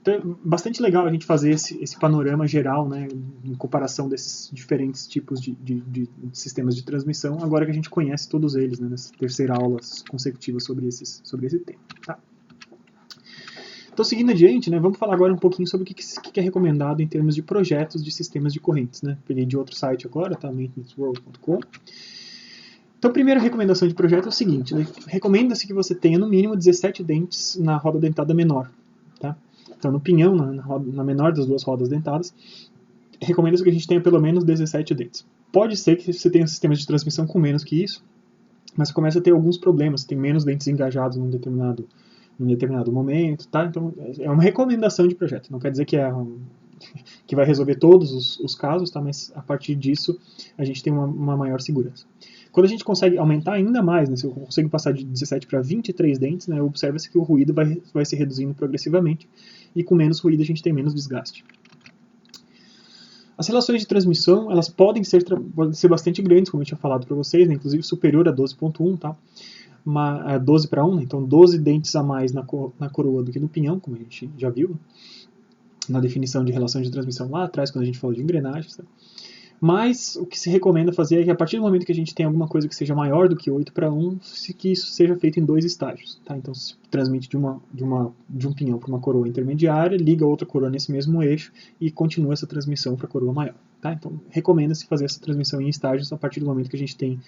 Então é bastante legal a gente fazer esse panorama geral, né, em comparação desses diferentes tipos de sistemas de transmissão, agora que a gente conhece todos eles, né, nessa terceira aula consecutiva sobre esse tema. Tá? Então, seguindo adiante, né, vamos falar agora um pouquinho sobre o que é recomendado em termos de projetos de sistemas de correntes. Né? Peguei de outro site agora, tá? maintenanceworld.com. Então, a primeira recomendação de projeto é o seguinte, né? Recomenda-se que você tenha no mínimo 17 dentes na roda dentada menor. Tá? Então, no pinhão, na menor das duas rodas dentadas, recomenda-se que a gente tenha pelo menos 17 dentes. Pode ser que você tenha sistemas de transmissão com menos que isso, mas você começa a ter alguns problemas, tem menos dentes engajados num determinado momento, tá? Então, é uma recomendação de projeto, não quer dizer que vai resolver todos os casos, tá? Mas a partir disso a gente tem uma maior segurança. Quando a gente consegue aumentar ainda mais, né, se eu consigo passar de 17 para 23 dentes, né, observa-se que o ruído vai se reduzindo progressivamente e com menos ruído a gente tem menos desgaste. As relações de transmissão elas podem ser bastante grandes, como eu tinha falado para vocês, né, inclusive superior a 12.1, tá? 12 para 1, né, então 12 dentes a mais na coroa do que no pinhão, como a gente já viu na definição de relação de transmissão lá atrás, quando a gente falou de engrenagens. Tá? Mas o que se recomenda fazer é que a partir do momento que a gente tem alguma coisa que seja maior do que 8 para 1, que isso seja feito em 2 estágios. Tá? Então se transmite de um pinhão para uma coroa intermediária, liga outra coroa nesse mesmo eixo e continua essa transmissão para a coroa maior. Tá? Então recomenda-se fazer essa transmissão em estágios a partir do momento que a gente tem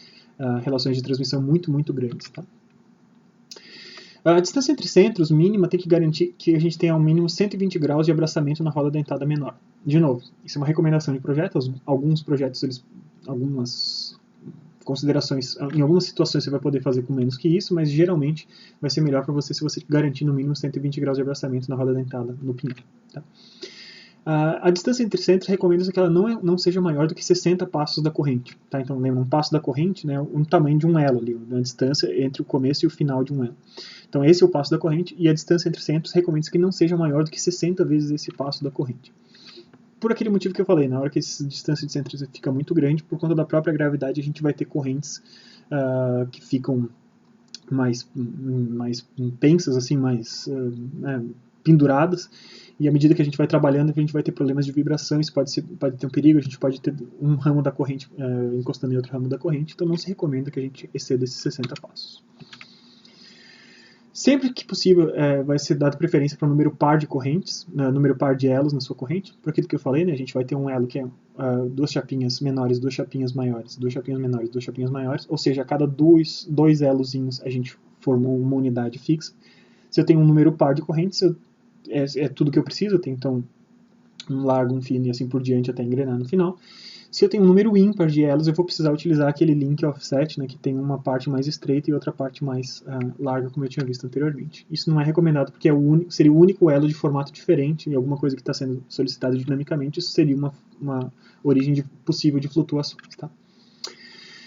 relações de transmissão muito, muito grandes. Tá? A distância entre centros mínima tem que garantir que a gente tenha ao mínimo 120 graus de abraçamento na roda dentada menor. De novo, isso é uma recomendação de projetos. Alguns projetos, algumas considerações, em algumas situações você vai poder fazer com menos que isso, mas geralmente vai ser melhor para você se você garantir no mínimo 120 graus de abraçamento na roda dentada no pinhão. Tá? A distância entre centros recomenda-se que ela não seja maior do que 60 passos da corrente. Tá? Então, lembra, um passo da corrente, né, o tamanho de um elo ali, a distância entre o começo e o final de um elo. Então, esse é o passo da corrente, e a distância entre centros recomenda-se que não seja maior do que 60 vezes esse passo da corrente. Por aquele motivo que eu falei, na hora que essa distância de centros fica muito grande, por conta da própria gravidade, a gente vai ter correntes que ficam mais tensas, assim, mais penduradas, e à medida que a gente vai trabalhando, a gente vai ter problemas de vibração, isso pode ter um perigo, a gente pode ter um ramo da corrente encostando em outro ramo da corrente, então não se recomenda que a gente exceda esses 60 passos. Sempre que possível, vai ser dado preferência para um número par de correntes, número par de elos na sua corrente, por aquilo que eu falei, né, a gente vai ter um elo que é duas chapinhas menores, duas chapinhas maiores, duas chapinhas menores, duas chapinhas maiores, ou seja, a cada dois elozinhos a gente formou uma unidade fixa. Se eu tenho um número par de correntes, é tudo que eu preciso, eu tenho então um largo, um fino e assim por diante até engrenar no final. Se eu tenho um número ímpar de elos, eu vou precisar utilizar aquele link offset, né, que tem uma parte mais estreita e outra parte mais larga, como eu tinha visto anteriormente. Isso não é recomendado porque seria o único elo de formato diferente e alguma coisa que está sendo solicitada dinamicamente, isso seria uma origem possível de flutuações. Tá?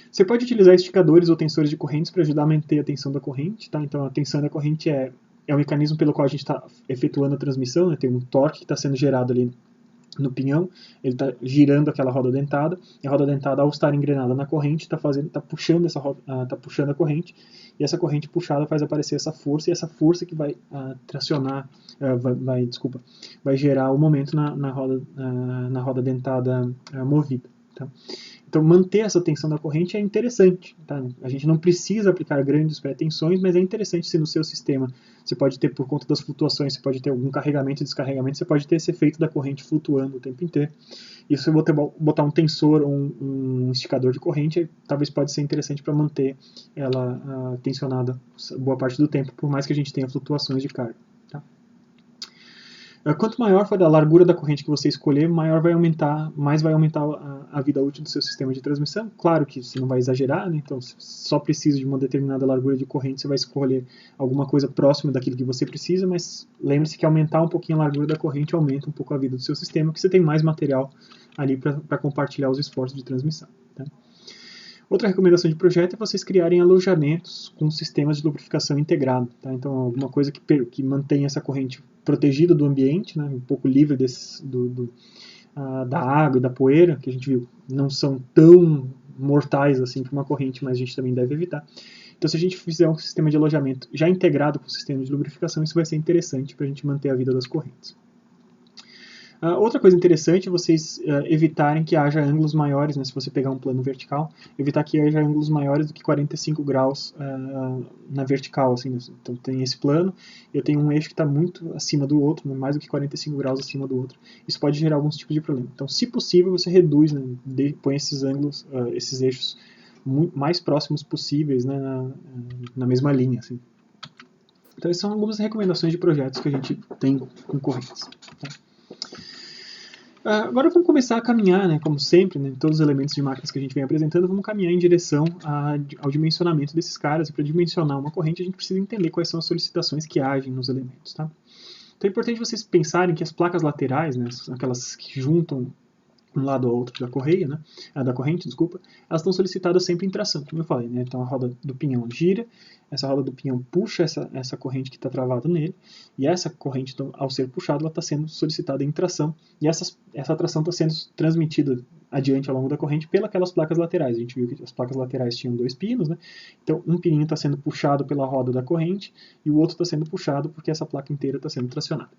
Você pode utilizar esticadores ou tensores de correntes para ajudar a manter a tensão da corrente. Tá? Então, a tensão da corrente é o mecanismo pelo qual a gente está efetuando a transmissão, né? Tem um torque que está sendo gerado ali no pinhão, ele está girando aquela roda dentada, e a roda dentada, ao estar engrenada na corrente, está puxando puxando a corrente, e essa corrente puxada faz aparecer essa força, e essa força que vai tracionar, vai gerar o momento na roda dentada movida. Tá? Então, manter essa tensão da corrente é interessante. Tá? A gente não precisa aplicar grandes pré-tensões, mas é interessante se no seu sistema você pode ter, por conta das flutuações, você pode ter algum carregamento e descarregamento, você pode ter esse efeito da corrente flutuando o tempo inteiro. E se você botar um tensor ou um esticador de corrente, talvez pode ser interessante para manter ela tensionada boa parte do tempo, por mais que a gente tenha flutuações de carga. Tá? Quanto maior for a largura da corrente que você escolher, mais vai aumentar a vida útil do seu sistema de transmissão. Claro que você não vai exagerar, né? Então se só precisa de uma determinada largura de corrente, você vai escolher alguma coisa próxima daquilo que você precisa, mas lembre-se que aumentar um pouquinho a largura da corrente aumenta um pouco a vida do seu sistema, porque você tem mais material ali para compartilhar os esforços de transmissão. Tá? Outra recomendação de projeto é vocês criarem alojamentos com sistemas de lubrificação integrado. Tá? Então, alguma coisa que mantenha essa corrente protegida do ambiente, né? Um pouco livre da água e da poeira, que a gente viu, não são tão mortais assim para uma corrente, mas a gente também deve evitar. Então, se a gente fizer um sistema de alojamento já integrado com o sistema de lubrificação, isso vai ser interessante para a gente manter a vida das correntes. Outra coisa interessante é vocês evitarem que haja ângulos maiores, né, se você pegar um plano vertical, evitar que haja ângulos maiores do que 45 graus na vertical. Assim, né? Então tem esse plano, eu tenho um eixo que está muito acima do outro, né, mais do que 45 graus acima do outro. Isso pode gerar alguns tipos de problema. Então, se possível, você reduz, né, põe esses ângulos, esses eixos mais próximos possíveis, né, na mesma linha. Assim. Então, essas são algumas recomendações de projetos que a gente tem com correntes. Tá? Agora vamos começar a caminhar, né, como sempre, né, todos os elementos de máquinas que a gente vem apresentando, vamos caminhar em direção ao dimensionamento desses caras, e para dimensionar uma corrente a gente precisa entender quais são as solicitações que agem nos elementos. Tá? Então é importante vocês pensarem que as placas laterais, né, aquelas que juntam um lado ao outro da correia, né, da corrente, desculpa, elas estão solicitadas sempre em tração, como eu falei, né, então a roda do pinhão gira, essa roda do pinhão puxa essa corrente que está travada nele, e essa corrente, então, ao ser puxada, ela está sendo solicitada em tração, e essa tração está sendo transmitida adiante ao longo da corrente pelas placas laterais. A gente viu que as placas laterais tinham 2 pinos, né, então um pininho está sendo puxado pela roda da corrente, e o outro está sendo puxado porque essa placa inteira está sendo tracionada.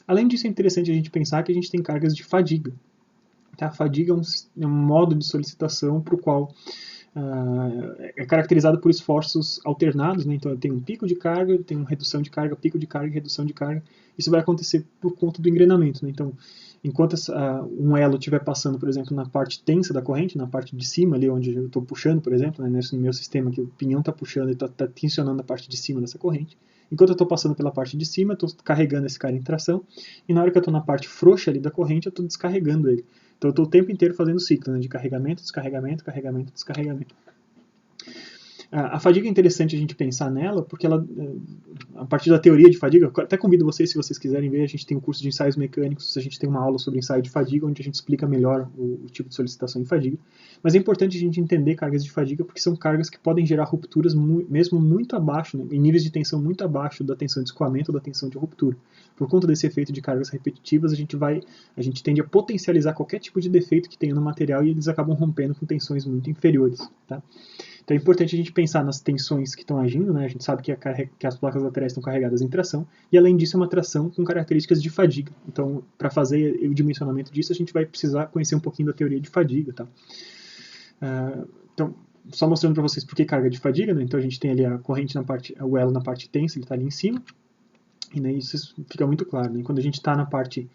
Além disso, é interessante a gente pensar que a gente tem cargas de fadiga. A fadiga é um modo de solicitação para o qual é caracterizado por esforços alternados, né? Então eu tenho um pico de carga, eu tenho uma redução de carga, pico de carga e redução de carga. Isso vai acontecer por conta do engrenamento, né? Então, enquanto um elo estiver passando, por exemplo, na parte tensa da corrente, na parte de cima ali onde eu estou puxando, por exemplo, né? Nesse meu sistema que o pinhão está puxando e está tensionando a parte de cima dessa corrente, Enquanto eu estou passando pela parte de cima, eu estou carregando esse cara em tração, e na hora que eu estou na parte frouxa ali da corrente, eu estou descarregando ele. Então eu estou o tempo inteiro fazendo ciclo, né, de carregamento, descarregamento, carregamento, descarregamento. A fadiga é interessante a gente pensar nela, porque ela, a partir da teoria de fadiga, eu até convido vocês, se vocês quiserem ver, a gente tem um curso de ensaios mecânicos, a gente tem uma aula sobre ensaio de fadiga, onde a gente explica melhor o tipo de solicitação em fadiga. Mas é importante a gente entender cargas de fadiga, porque são cargas que podem gerar rupturas mesmo muito abaixo, né, em níveis de tensão muito abaixo da tensão de escoamento ou da tensão de ruptura. Por conta desse efeito de cargas repetitivas, a gente tende a potencializar qualquer tipo de defeito que tenha no material e eles acabam rompendo com tensões muito inferiores. Tá? Então é importante a gente pensar nas tensões que estão agindo, né? A gente sabe que as placas laterais estão carregadas em tração, e além disso é uma tração com características de fadiga. Então, para fazer o dimensionamento disso, a gente vai precisar conhecer um pouquinho da teoria de fadiga. Tá? Então, só mostrando para vocês por que carga de fadiga, né? Então a gente tem ali a corrente na parte, o elo na parte tensa, ele está ali em cima, e né, isso fica muito claro. Né? Quando a gente está na parte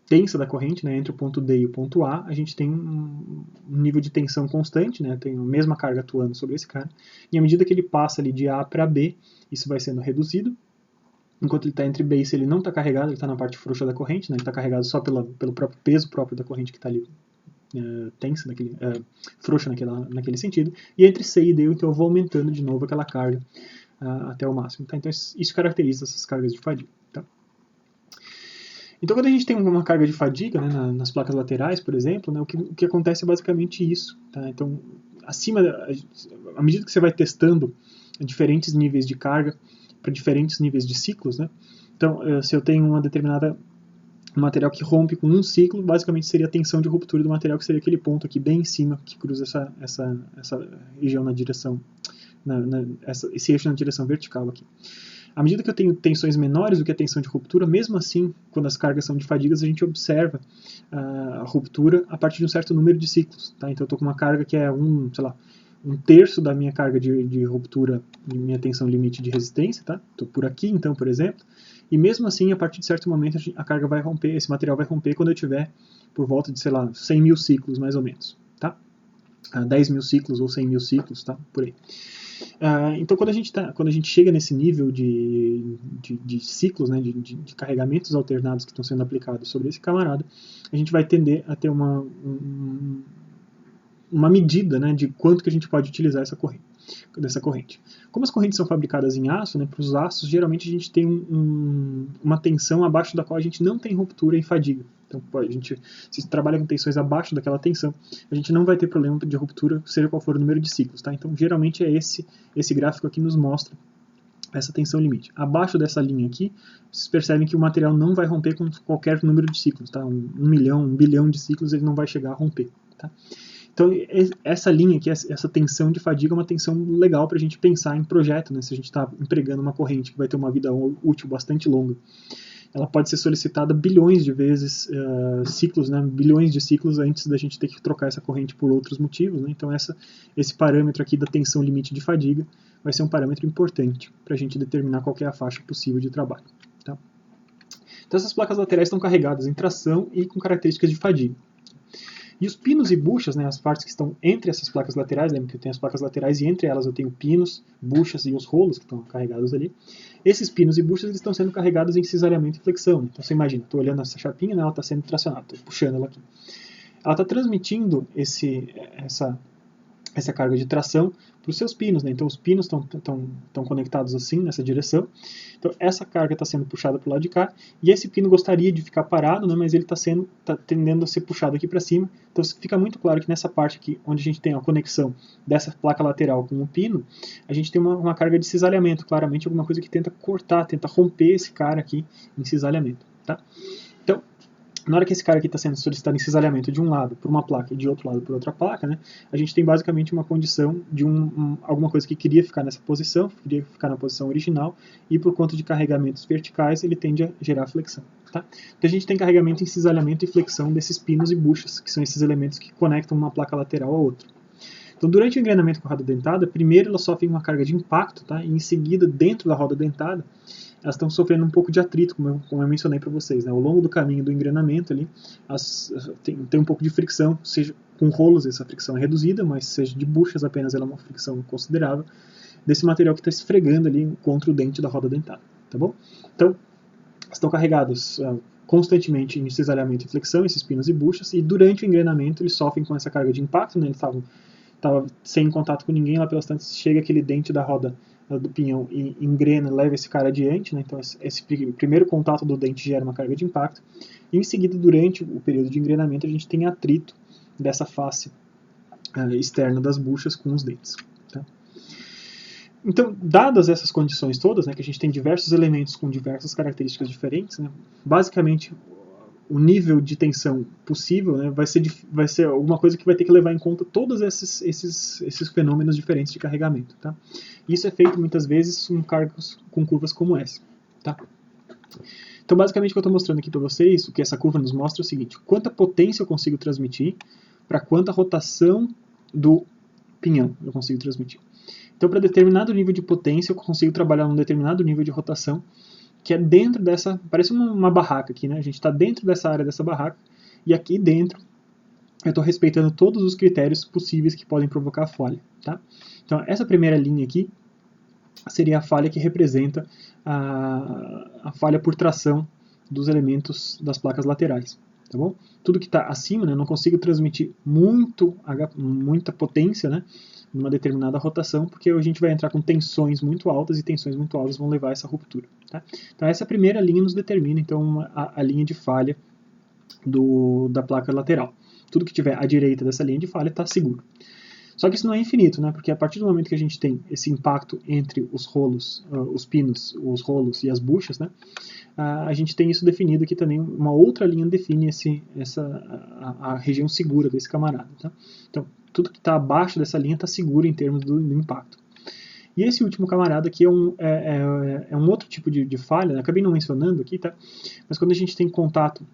tensa da corrente, né, entre o ponto D e o ponto A, a gente tem um nível de tensão constante, né, tem a mesma carga atuando sobre esse cara, e à medida que ele passa ali de A para B, isso vai sendo reduzido, enquanto ele está entre B e C, ele não está carregado, ele está na parte frouxa da corrente, né, ele está carregado só pelo próprio peso próprio da corrente que está ali tensa, frouxa naquele sentido, e entre C e D, então eu vou aumentando de novo aquela carga até o máximo. Tá? Então isso caracteriza essas cargas de fadiga. Tá? Então, quando a gente tem uma carga de fadiga, né, nas placas laterais, por exemplo, né, o que acontece é basicamente isso. Tá? Então, à medida que você vai testando diferentes níveis de carga para diferentes níveis de ciclos, né, então, se eu tenho um material que rompe com um ciclo, basicamente seria a tensão de ruptura do material, que seria aquele ponto aqui bem em cima, que cruza essa região na direção, esse eixo na direção vertical aqui. À medida que eu tenho tensões menores do que a tensão de ruptura, mesmo assim, quando as cargas são de fadigas, a gente observa a ruptura a partir de um certo número de ciclos. Tá? Então eu estou com uma carga que é um terço da minha carga de ruptura, de minha tensão limite de resistência. Tá? Estou por aqui, então, por exemplo. E mesmo assim, a partir de certo momento, a carga vai romper, esse material vai romper quando eu tiver por volta de, 100 mil ciclos, mais ou menos. Tá? 10 mil ciclos ou 100 mil ciclos, tá? Por aí. Então, quando a gente chega nesse nível de ciclos, né, de carregamentos alternados que estão sendo aplicados sobre esse camarada, a gente vai tender a ter uma medida, né, de quanto que a gente pode utilizar dessa corrente. Como as correntes são fabricadas em aço, né, para os aços, geralmente a gente tem uma tensão abaixo da qual a gente não tem ruptura em fadiga. Então, se trabalha com tensões abaixo daquela tensão, a gente não vai ter problema de ruptura, seja qual for o número de ciclos. Tá? Então, geralmente é esse gráfico aqui nos mostra essa tensão limite. Abaixo dessa linha aqui, vocês percebem que o material não vai romper com qualquer número de ciclos. Tá? 1 milhão, 1 bilhão de ciclos, ele não vai chegar a romper. Tá? Então, essa linha aqui, essa tensão de fadiga é uma tensão legal para a gente pensar em projeto, né? Se a gente está empregando uma corrente que vai ter uma vida útil bastante longa. Ela pode ser solicitada bilhões de vezes, ciclos, né? Bilhões de ciclos antes da gente ter que trocar essa corrente por outros motivos. Né? Então, esse parâmetro aqui da tensão limite de fadiga vai ser um parâmetro importante para a gente determinar qual que é a faixa possível de trabalho. Tá? Então, essas placas laterais estão carregadas em tração e com características de fadiga. E os pinos e buchas, né, as partes que estão entre essas placas laterais, lembra que eu tenho as placas laterais e entre elas eu tenho pinos, buchas e os rolos que estão carregados ali. Esses pinos e buchas eles estão sendo carregados em cisalhamento e flexão. Então você imagina, estou olhando essa chapinha, né, ela está sendo tracionada, estou puxando ela aqui. Ela está transmitindo essa carga de tração para os seus pinos, né? Então os pinos estão conectados assim, nessa direção. Então essa carga está sendo puxada para o lado de cá, e esse pino gostaria de ficar parado, né? Mas ele está tendendo a ser puxado aqui para cima. Então fica muito claro que nessa parte aqui, onde a gente tem a conexão dessa placa lateral com o pino, a gente tem uma carga de cisalhamento, claramente alguma coisa que tenta cortar, tenta romper esse cara aqui em cisalhamento. Tá? Então, na hora que esse cara aqui está sendo solicitado em cisalhamento de um lado por uma placa e de outro lado por outra placa, né, a gente tem basicamente uma condição de alguma coisa que queria ficar nessa posição, queria ficar na posição original, e por conta de carregamentos verticais ele tende a gerar flexão. Tá? Então a gente tem carregamento em cisalhamento e flexão desses pinos e buchas, que são esses elementos que conectam uma placa lateral à outra. Então, durante o engrenamento com a roda dentada, primeiro elas sofrem uma carga de impacto, tá? E em seguida, dentro da roda dentada, elas estão sofrendo um pouco de atrito, como eu mencionei para vocês. Né? Ao longo do caminho do engrenamento, ali, tem um pouco de fricção, seja com rolos essa fricção é reduzida, mas seja de buchas apenas ela é uma fricção considerável. desse material que está esfregando ali contra o dente da roda dentada, tá bom? Então, estão carregados constantemente em cisalhamento e flexão, esses pinos e buchas, e durante o engrenamento eles sofrem com essa carga de impacto, né? Eles estavam sem contato com ninguém, lá pelas tantas chega aquele dente da roda do pinhão e engrena, leva esse cara adiante, né? Então esse primeiro contato do dente gera uma carga de impacto, e em seguida, durante o período de engrenamento, a gente tem atrito dessa face externa das buchas com os dentes. Tá? Então, dadas essas condições todas, né, que a gente tem diversos elementos com diversas características diferentes, né, basicamente o nível de tensão possível, né, vai ser alguma coisa que vai ter que levar em conta todos esses fenômenos diferentes de carregamento. Tá? Isso é feito muitas vezes com cargas com curvas como essa. Tá? Então, basicamente, o que eu estou mostrando aqui para vocês, o que essa curva nos mostra é o seguinte: quanta potência eu consigo transmitir para quanta rotação do pinhão eu consigo transmitir. Então, para determinado nível de potência, eu consigo trabalhar num determinado nível de rotação, que é dentro dessa, parece uma barraca aqui, né? A gente está dentro dessa área dessa barraca, e aqui dentro eu estou respeitando todos os critérios possíveis que podem provocar a falha. Tá? Então, essa primeira linha aqui seria a falha que representa a falha por tração dos elementos das placas laterais. Tá bom? Tudo que está acima, né, eu não consigo transmitir muita potência, né, numa determinada rotação, porque a gente vai entrar com tensões muito altas, e tensões muito altas vão levar a essa ruptura. Tá? Então essa primeira linha nos determina então, a linha de falha da placa lateral. Tudo que tiver à direita dessa linha de falha está seguro. Só que isso não é infinito, né? Porque a partir do momento que a gente tem esse impacto entre os rolos, os pinos, os rolos e as buchas, né? A gente tem isso definido aqui também. Uma outra linha define a região segura desse camarada. Tá? Então, tudo que está abaixo dessa linha está seguro em termos do impacto. E esse último camarada aqui é um outro tipo de falha, né? Acabei não mencionando aqui, tá? Mas quando a gente tem contato,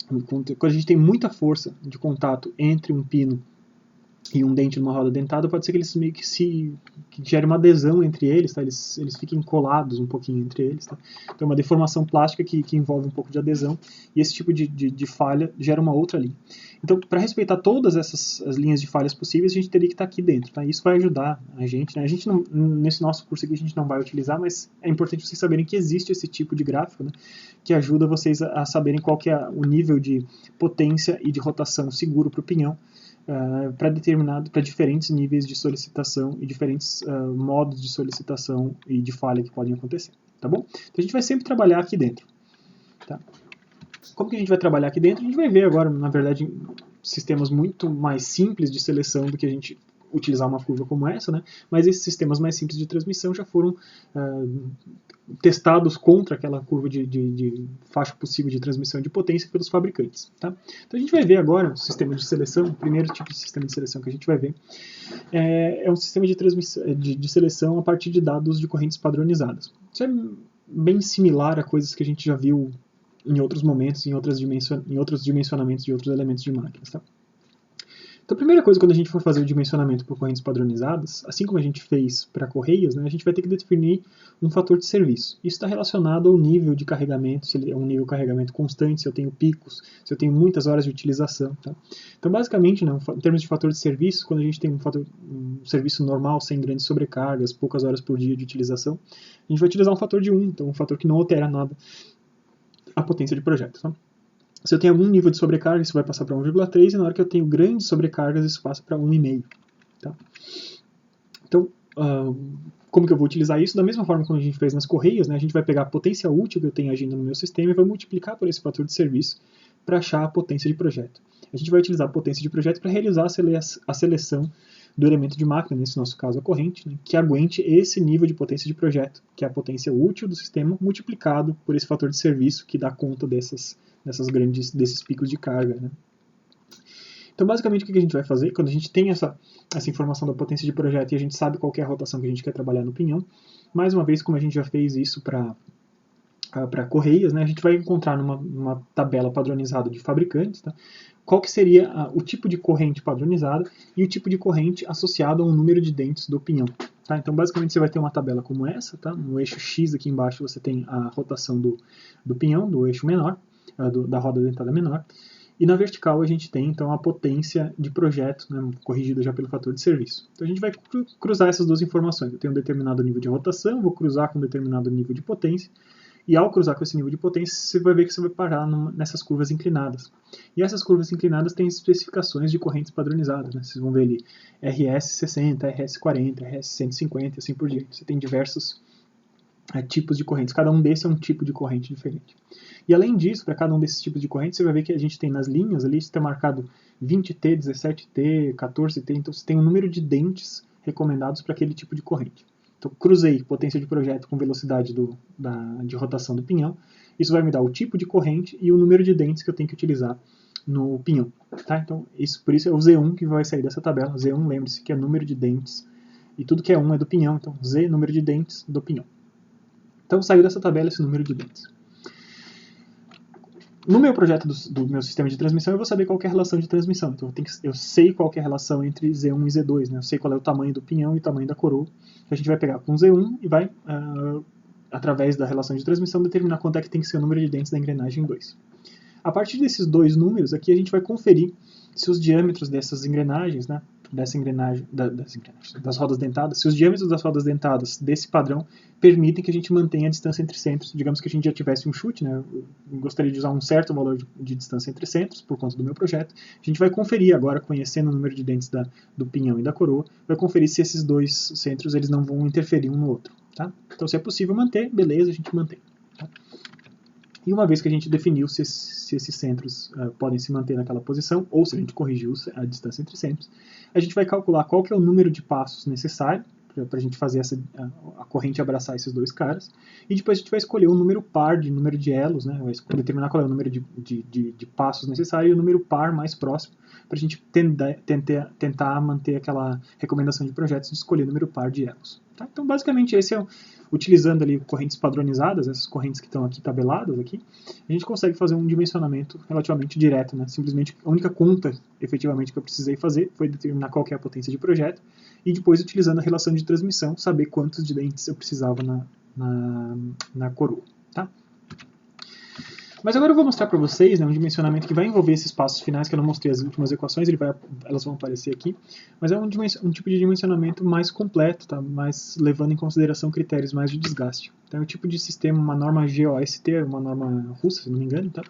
quando a gente tem muita força de contato entre um pino e um dente numa roda dentada, pode ser que eles meio que gere uma adesão entre eles, tá? Eles fiquem colados um pouquinho entre eles. Tá? Então, uma deformação plástica que envolve um pouco de adesão, e esse tipo de falha gera uma outra linha. Então, para respeitar todas as linhas de falhas possíveis, a gente teria que estar aqui dentro. Tá? Isso vai ajudar a gente. Né? A gente não, nesse nosso curso aqui a gente não vai utilizar, mas é importante vocês saberem que existe esse tipo de gráfico, né? Que ajuda vocês a saberem qual que é o nível de potência e de rotação seguro para o pinhão, para diferentes níveis de solicitação e diferentes modos de solicitação e de falha que podem acontecer, tá bom? Então a gente vai sempre trabalhar aqui dentro, tá? Como que a gente vai trabalhar aqui dentro? A gente vai ver agora, na verdade, sistemas muito mais simples de seleção do que a gente utilizar uma curva como essa, né? Mas esses sistemas mais simples de transmissão já foram testados contra aquela curva de faixa possível de transmissão de potência pelos fabricantes. Tá? Então a gente vai ver agora um sistema de seleção. O primeiro tipo de sistema de seleção que a gente vai ver é um sistema de seleção a partir de dados de correntes padronizadas. Isso é bem similar a coisas que a gente já viu em outros momentos, em outros dimensionamentos de outros elementos de máquinas. Tá? Então, a primeira coisa, quando a gente for fazer o dimensionamento por correntes padronizadas, assim como a gente fez para correias, né, a gente vai ter que definir um fator de serviço. Isso está relacionado ao nível de carregamento, se ele é um nível de carregamento constante, se eu tenho picos, se eu tenho muitas horas de utilização. Tá? Então, basicamente, né, em termos de fator de serviço, quando a gente tem um serviço normal, sem grandes sobrecargas, poucas horas por dia de utilização, a gente vai utilizar um fator de 1, então um fator que não altera nada a potência de projeto. Tá? Se eu tenho algum nível de sobrecarga, isso vai passar para 1,3, e na hora que eu tenho grandes sobrecargas, isso passa para 1,5. Tá? Então, como que eu vou utilizar isso? Da mesma forma como a gente fez nas correias, né? A gente vai pegar a potência útil que eu tenho agindo no meu sistema e vai multiplicar por esse fator de serviço para achar a potência de projeto. A gente vai utilizar a potência de projeto para realizar a seleção do elemento de máquina, nesse nosso caso a corrente, né, que aguente esse nível de potência de projeto, que é a potência útil do sistema, multiplicado por esse fator de serviço que dá conta desses picos de carga. Né. Então, basicamente, o que a gente vai fazer, quando a gente tem essa informação da potência de projeto e a gente sabe qual é a rotação que a gente quer trabalhar no pinhão, mais uma vez, como a gente já fez isso para correias, né, a gente vai encontrar numa tabela padronizada de fabricantes, tá, qual que seria o tipo de corrente padronizada e o tipo de corrente associado ao número de dentes do pinhão. Tá? Então, basicamente, você vai ter uma tabela como essa. Tá? No eixo X aqui embaixo você tem a rotação do pinhão, do eixo menor, da roda dentada menor. E na vertical a gente tem, então, a potência de projeto, né, corrigida já pelo fator de serviço. Então a gente vai cruzar essas duas informações. Eu tenho um determinado nível de rotação, vou cruzar com um determinado nível de potência, e ao cruzar com esse nível de potência, você vai ver que você vai parar nessas curvas inclinadas. E essas curvas inclinadas têm especificações de correntes padronizadas, né? Vocês vão ver ali RS60, RS40, RS150 e assim por diante. Você tem diversos tipos de correntes. Cada um desses é um tipo de corrente diferente. E além disso, para cada um desses tipos de corrente, você vai ver que a gente tem nas linhas ali, está marcado 20T, 17T, 14T, então você tem um número de dentes recomendados para aquele tipo de corrente. Então, cruzei potência de projeto com velocidade de rotação do pinhão. Isso vai me dar o tipo de corrente e o número de dentes que eu tenho que utilizar no pinhão. Tá? Então, por isso é o Z1 que vai sair dessa tabela. Z1, lembre-se que é número de dentes. E tudo que é 1 é do pinhão. Então, Z, número de dentes do pinhão. Então, saiu dessa tabela esse número de dentes. No meu projeto do meu sistema de transmissão, eu vou saber qual é a relação de transmissão. Então, eu sei qual é a relação entre Z1 e Z2. Né? Eu sei qual é o tamanho do pinhão e o tamanho da coroa. A gente vai pegar com Z1 e vai, através da relação de transmissão, determinar quanto é que tem que ser o número de dentes da engrenagem 2. A partir desses dois números aqui, a gente vai conferir se os diâmetros dessas engrenagens, né, das rodas dentadas, se os diâmetros das rodas dentadas desse padrão permitem que a gente mantenha a distância entre centros. Digamos que a gente já tivesse um chute, né, eu gostaria de usar um certo valor de distância entre centros, por conta do meu projeto. A gente vai conferir agora, conhecendo o número de dentes do pinhão e da coroa, vai conferir se esses dois centros eles não vão interferir um no outro. Tá? Então, se é possível manter, beleza, a gente mantém. Tá? E uma vez que a gente definiu se esses centros podem se manter naquela posição, ou se a gente corrigiu a distância entre centros, a gente vai calcular qual que é o número de passos necessário para a gente fazer a corrente abraçar esses dois caras, e depois a gente vai escolher o número par de número de elos, né, vai determinar qual é o número de passos necessário e o número par mais próximo, para a gente tentar manter aquela recomendação de projetos de escolher o número par de elos. Tá? Então, basicamente, esse é utilizando ali correntes padronizadas, essas correntes que estão aqui tabeladas, aqui, a gente consegue fazer um dimensionamento relativamente direto. Né? Simplesmente, a única conta, efetivamente, que eu precisei fazer foi determinar qual que é a potência de projeto, e depois, utilizando a relação de transmissão, saber quantos de dentes eu precisava na coroa. Tá? Mas agora eu vou mostrar para vocês, né, um dimensionamento que vai envolver esses passos finais, que eu não mostrei as últimas equações, elas vão aparecer aqui, mas é um tipo de dimensionamento mais completo, tá, mais levando em consideração critérios mais de desgaste. Então é o tipo de sistema, uma norma GOST, uma norma russa, se não me engano, tá?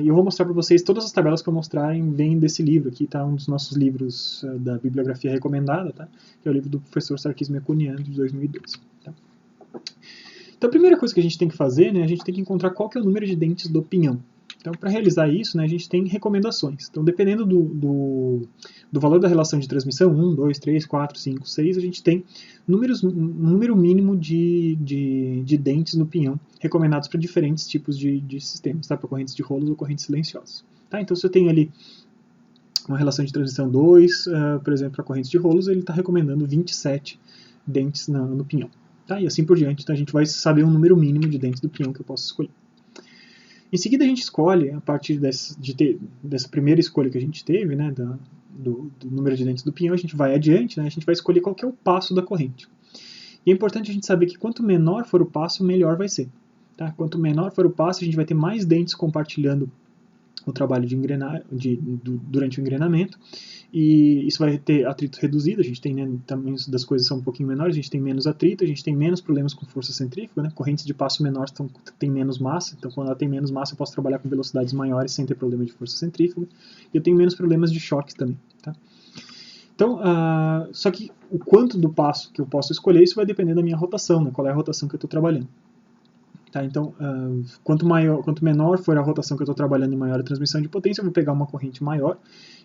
E eu vou mostrar para vocês, todas as tabelas que eu mostrarem vêm desse livro aqui, tá? Um dos nossos livros da bibliografia recomendada, tá? Que é o livro do professor Sarkis Mekunian, de 2012. Tá? Então a primeira coisa que a gente tem que fazer, né, a gente tem que encontrar qual que é o número de dentes do pinhão. Então, para realizar isso, né, a gente tem recomendações. Então, dependendo do valor da relação de transmissão, 1, 2, 3, 4, 5, 6, a gente tem um número mínimo de dentes no pinhão, recomendados para diferentes tipos de sistemas, tá? Para correntes de rolos ou correntes silenciosas. Tá? Então, se eu tenho ali uma relação de transmissão 2, por exemplo, para correntes de rolos, ele está recomendando 27 dentes no pinhão. Tá? E assim por diante, então a gente vai saber um número mínimo de dentes do pinhão que eu posso escolher. Em seguida a gente escolhe, a partir dessa primeira escolha que a gente teve, né, do número de dentes do pinhão, a gente vai adiante, né, a gente vai escolher qual que é o passo da corrente. E é importante a gente saber que quanto menor for o passo, melhor vai ser. Tá? Quanto menor for o passo, a gente vai ter mais dentes compartilhando o trabalho durante o engrenamento, e isso vai ter atrito reduzido, a gente tem, né, tamanhos das coisas são um pouquinho menores, a gente tem menos atrito, a gente tem menos problemas com força centrífuga, né, correntes de passo menor têm menos massa, então quando ela tem menos massa eu posso trabalhar com velocidades maiores sem ter problema de força centrífuga, e eu tenho menos problemas de choques também. Tá? Então, só que o quanto do passo que eu posso escolher, isso vai depender da minha rotação, né, qual é a rotação que eu estou trabalhando. Tá, então, quanto menor for a rotação que eu estou trabalhando e maior a transmissão de potência, eu vou pegar uma corrente maior,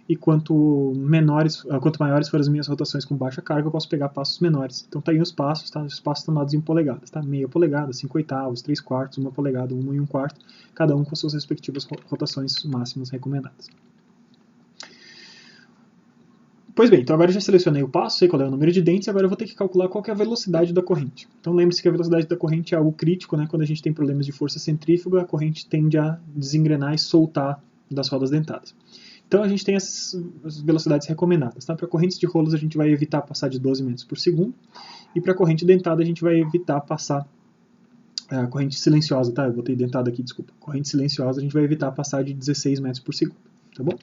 e quanto maiores forem as minhas rotações com baixa carga, eu posso pegar passos menores. Então tá aí os passos, tá? Os passos estão dados em polegadas, tá? Meia polegada, 5/8, 3/4, 1 polegada, 1 1/4, cada um com suas respectivas rotações máximas recomendadas. Pois bem, então agora eu já selecionei o passo, sei qual é o número de dentes, agora eu vou ter que calcular qual que é a velocidade da corrente. Então lembre-se que a velocidade da corrente é algo crítico, né? Quando a gente tem problemas de força centrífuga, a corrente tende a desengrenar e soltar das rodas dentadas. Então a gente tem as velocidades recomendadas. Tá? Para correntes de rolos a gente vai evitar passar de 12 metros por segundo, e para corrente dentada a gente vai evitar passar A corrente silenciosa, tá? Eu botei dentado aqui, desculpa. Corrente silenciosa a gente vai evitar passar de 16 metros por segundo, tá bom?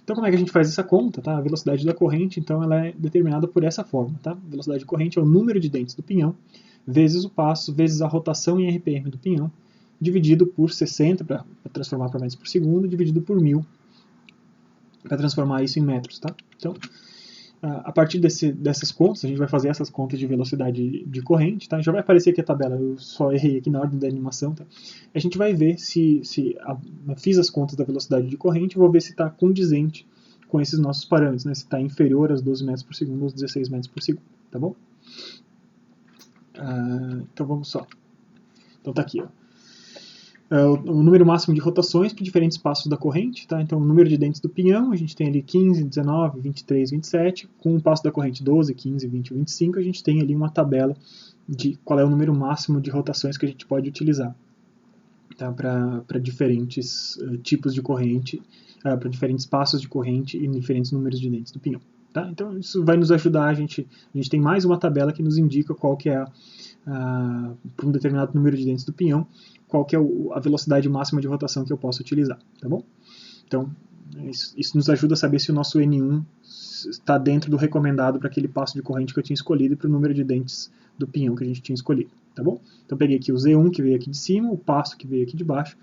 Então como é que a gente faz essa conta, tá? A velocidade da corrente, então, ela é determinada por essa forma, tá? A velocidade de corrente é o número de dentes do pinhão, vezes o passo, vezes a rotação em RPM do pinhão, dividido por 60 para transformar para metros por segundo, dividido por 1000 para transformar isso em metros, tá? Então, a partir dessas contas, a gente vai fazer essas contas de velocidade de corrente, tá? Já vai aparecer aqui a tabela, eu só errei aqui na ordem da animação, tá? A gente vai ver fiz as contas da velocidade de corrente, vou ver se está condizente com esses nossos parâmetros, né? Se está inferior aos 12 metros por segundo ou aos 16 metros por segundo, tá bom? Então vamos só. Então tá aqui, ó. O número máximo de rotações para diferentes passos da corrente, tá? Então o número de dentes do pinhão, a gente tem ali 15, 19, 23, 27, com o passo da corrente 12, 15, 20, 25, a gente tem ali uma tabela de qual é o número máximo de rotações que a gente pode utilizar, tá? Para diferentes tipos de corrente, para diferentes passos de corrente e diferentes números de dentes do pinhão. Tá? Então isso vai nos ajudar, a gente tem mais uma tabela que nos indica qual que é para um determinado número de dentes do pinhão, qual que é a velocidade máxima de rotação que eu posso utilizar, tá bom? Então, isso nos ajuda a saber se o nosso N1 está dentro do recomendado para aquele passo de corrente que eu tinha escolhido e para o número de dentes do pinhão que a gente tinha escolhido, tá bom? Então, peguei aqui o Z1 que veio aqui de cima, o passo que veio aqui de baixo,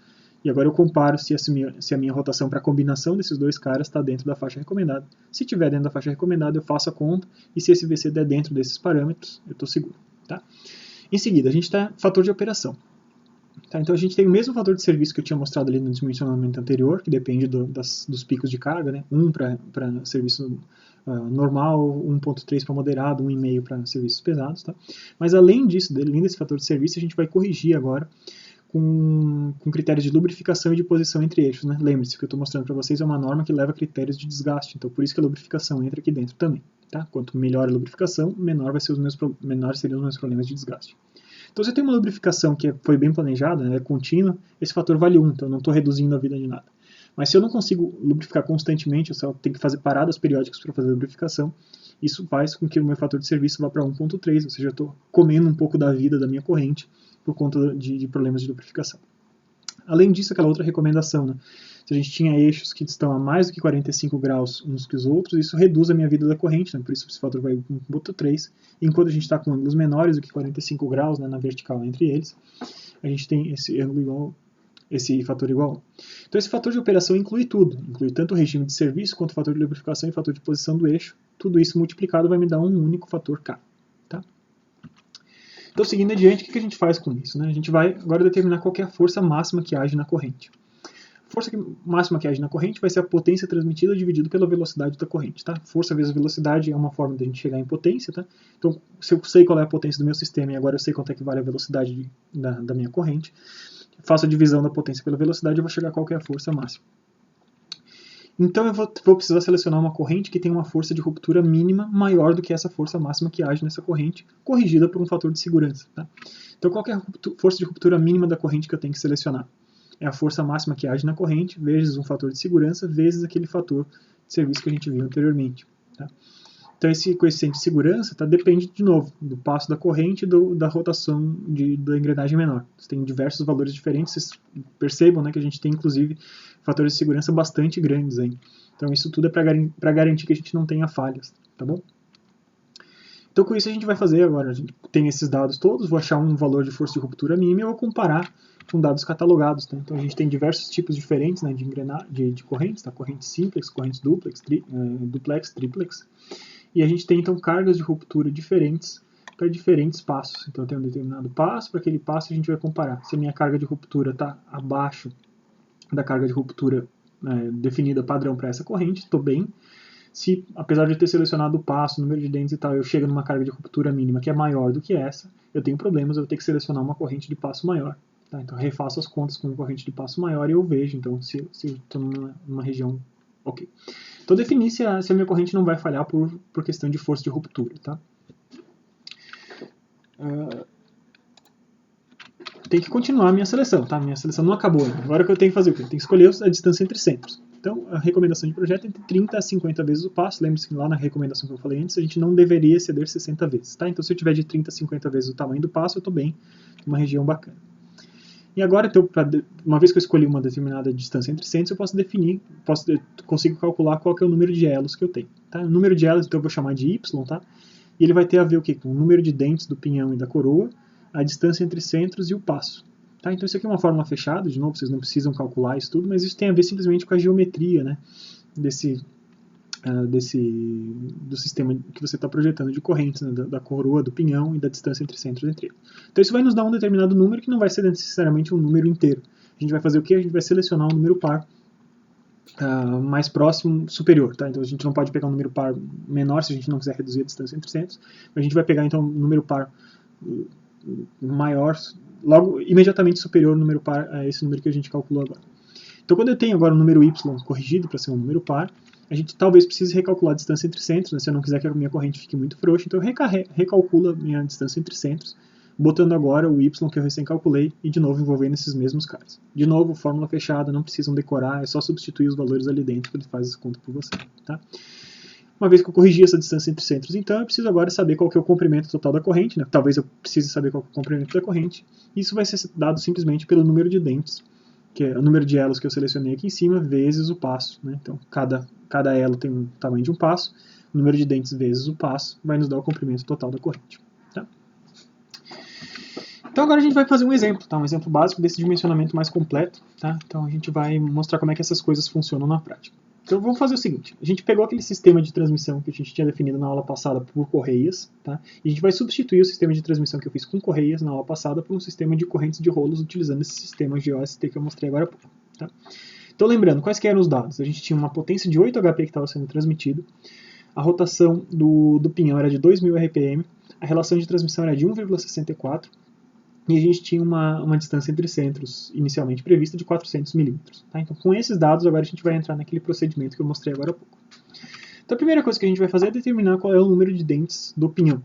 e agora eu comparo se a minha rotação para a combinação desses dois caras está dentro da faixa recomendada. Se estiver dentro da faixa recomendada, eu faço a conta, e se esse VC der dentro desses parâmetros, eu estou seguro, tá? Em seguida, a gente tem fator de operação. Tá, então a gente tem o mesmo fator de serviço que eu tinha mostrado ali no dimensionamento anterior, que depende dos picos de carga, né? 1 para serviço normal, 1.3 para moderado, 1,5 para serviços pesados. Tá? Mas além disso, além desse fator de serviço, a gente vai corrigir agora com critérios de lubrificação e de posição entre eixos. Né? Lembre-se, o que eu estou mostrando para vocês é uma norma que leva a critérios de desgaste, então por isso que a lubrificação entra aqui dentro também. Tá? Quanto melhor a lubrificação, menores seriam os meus problemas de desgaste. Então, se eu tenho uma lubrificação que foi bem planejada, né, é contínua, esse fator vale 1, então eu não estou reduzindo a vida de nada. Mas se eu não consigo lubrificar constantemente, eu só tenho que fazer paradas periódicas para fazer a lubrificação, isso faz com que o meu fator de serviço vá para 1.3, ou seja, eu estou comendo um pouco da vida da minha corrente por conta de problemas de lubrificação. Além disso, aquela outra recomendação, né? Se a gente tinha eixos que estão a mais do que 45 graus uns que os outros, isso reduz a minha vida da corrente, né? Por isso esse fator vai 1.3. Enquanto a gente está com ângulos menores do que 45 graus, né, na vertical entre eles, a gente tem esse ângulo igual, esse fator igual a 1. Então esse fator de operação inclui tudo, inclui tanto o regime de serviço quanto o fator de lubrificação e o fator de posição do eixo. Tudo isso multiplicado vai me dar um único fator K. Tá? Então, seguindo adiante, o que a gente faz com isso? Né? A gente vai agora determinar qual é a força máxima que age na corrente. A força máxima que age na corrente vai ser a potência transmitida dividido pela velocidade da corrente. Tá? Força vezes velocidade é uma forma de a gente chegar em potência. Tá? Então, se eu sei qual é a potência do meu sistema e agora eu sei quanto é que vale a velocidade da minha corrente, faço a divisão da potência pela velocidade e vou chegar a qual é a força máxima. Então eu vou precisar selecionar uma corrente que tem uma força de ruptura mínima maior do que essa força máxima que age nessa corrente, corrigida por um fator de segurança. Tá? Então qual é a força de ruptura mínima da corrente que eu tenho que selecionar? É a força máxima que age na corrente, vezes um fator de segurança, vezes aquele fator de serviço que a gente viu anteriormente. Tá? Então esse coeficiente de segurança depende, de novo, do passo da corrente e da rotação da engrenagem menor. Você tem diversos valores diferentes, vocês percebam, né, que a gente tem inclusive fatores de segurança bastante grandes aí. Então isso tudo é para garantir que a gente não tenha falhas, tá bom? Então com isso a gente vai fazer agora, a gente tem esses dados todos, vou achar um valor de força de ruptura mínima e eu vou comparar com dados catalogados. Tá? Então a gente tem diversos tipos diferentes, né, de correntes, tá? Correntes simplex, correntes duplex, duplex, triplex. E a gente tem então cargas de ruptura diferentes para diferentes passos. Então eu tenho um determinado passo, para aquele passo a gente vai comparar. Se a minha carga de ruptura está abaixo da carga de ruptura definida padrão para essa corrente, estou bem. Se, apesar de ter selecionado o passo, o número de dentes e tal, eu chego numa carga de ruptura mínima que é maior do que essa, eu tenho problemas, eu vou ter que selecionar uma corrente de passo maior. Tá? Então eu refaço as contas com uma corrente de passo maior e eu vejo então, se eu estou numa região ok. Então definir se a minha corrente não vai falhar por questão de força de ruptura. Tá? Tem que continuar a minha seleção. Tá? Minha seleção não acabou ainda. Agora que eu tenho que fazer o quê? Eu tenho que escolher a distância entre centros. Então, a recomendação de projeto é entre 30 a 50 vezes o passo. Lembre-se que lá na recomendação que eu falei antes, a gente não deveria exceder 60 vezes. Tá? Então, se eu tiver de 30 a 50 vezes o tamanho do passo, eu estou bem, uma região bacana. E agora, então, uma vez que eu escolhi uma determinada distância entre centros, eu posso definir, consigo calcular qual que é o número de elos que eu tenho. Tá? O número de elos, então, eu vou chamar de y, tá? E ele vai ter a ver o quê? Com o número de dentes do pinhão e da coroa, a distância entre centros e o passo. Tá? Então isso aqui é uma fórmula fechada, de novo, vocês não precisam calcular isso tudo, mas isso tem a ver simplesmente com a geometria, né, do sistema que você está projetando de correntes, né, da coroa, do pinhão e da distância entre centros entre eles. Então isso vai nos dar um determinado número que não vai ser necessariamente um número inteiro. A gente vai fazer o quê? A gente vai selecionar um número par mais próximo, superior. Tá? Então a gente não pode pegar um número par menor se a gente não quiser reduzir a distância entre centros, mas a gente vai pegar então um número par maior, logo imediatamente superior ao número par a esse número que a gente calculou agora. Então quando eu tenho agora um número y corrigido para ser um número par, a gente talvez precise recalcular a distância entre centros, né? Se eu não quiser que a minha corrente fique muito frouxa, então eu recalculo a minha distância entre centros, botando agora o y que eu recém calculei e de novo envolvendo esses mesmos caras. De novo, fórmula fechada, não precisam decorar, é só substituir os valores ali dentro que ele faz essa conta por você. Tá? Uma vez que eu corrigi essa distância entre centros, então eu preciso agora saber qual que é o comprimento total da corrente, né? Talvez eu precise saber qual que é o comprimento da corrente. Isso vai ser dado simplesmente pelo número de dentes, que é o número de elos que eu selecionei aqui em cima, vezes o passo. Né? Então, cada elo tem o tamanho de um passo, o número de dentes vezes o passo vai nos dar o comprimento total da corrente. Tá? Então agora a gente vai fazer um exemplo, tá? Um exemplo básico desse dimensionamento mais completo. Tá? Então a gente vai mostrar como é que essas coisas funcionam na prática. Então vamos fazer o seguinte, a gente pegou aquele sistema de transmissão que a gente tinha definido na aula passada por correias, tá? E a gente vai substituir o sistema de transmissão que eu fiz com correias na aula passada por um sistema de correntes de rolos utilizando esse sistema GOST que eu mostrei agora há pouco. Tá? Então lembrando, quais que eram os dados? A gente tinha uma potência de 8 HP que estava sendo transmitido, a rotação do pinhão era de 2.000 RPM, a relação de transmissão era de 1,64 e a gente tinha uma distância entre centros inicialmente prevista de 400 milímetros. Tá? Então, com esses dados, agora a gente vai entrar naquele procedimento que eu mostrei agora há pouco. Então, a primeira coisa que a gente vai fazer é determinar qual é o número de dentes do pinhão.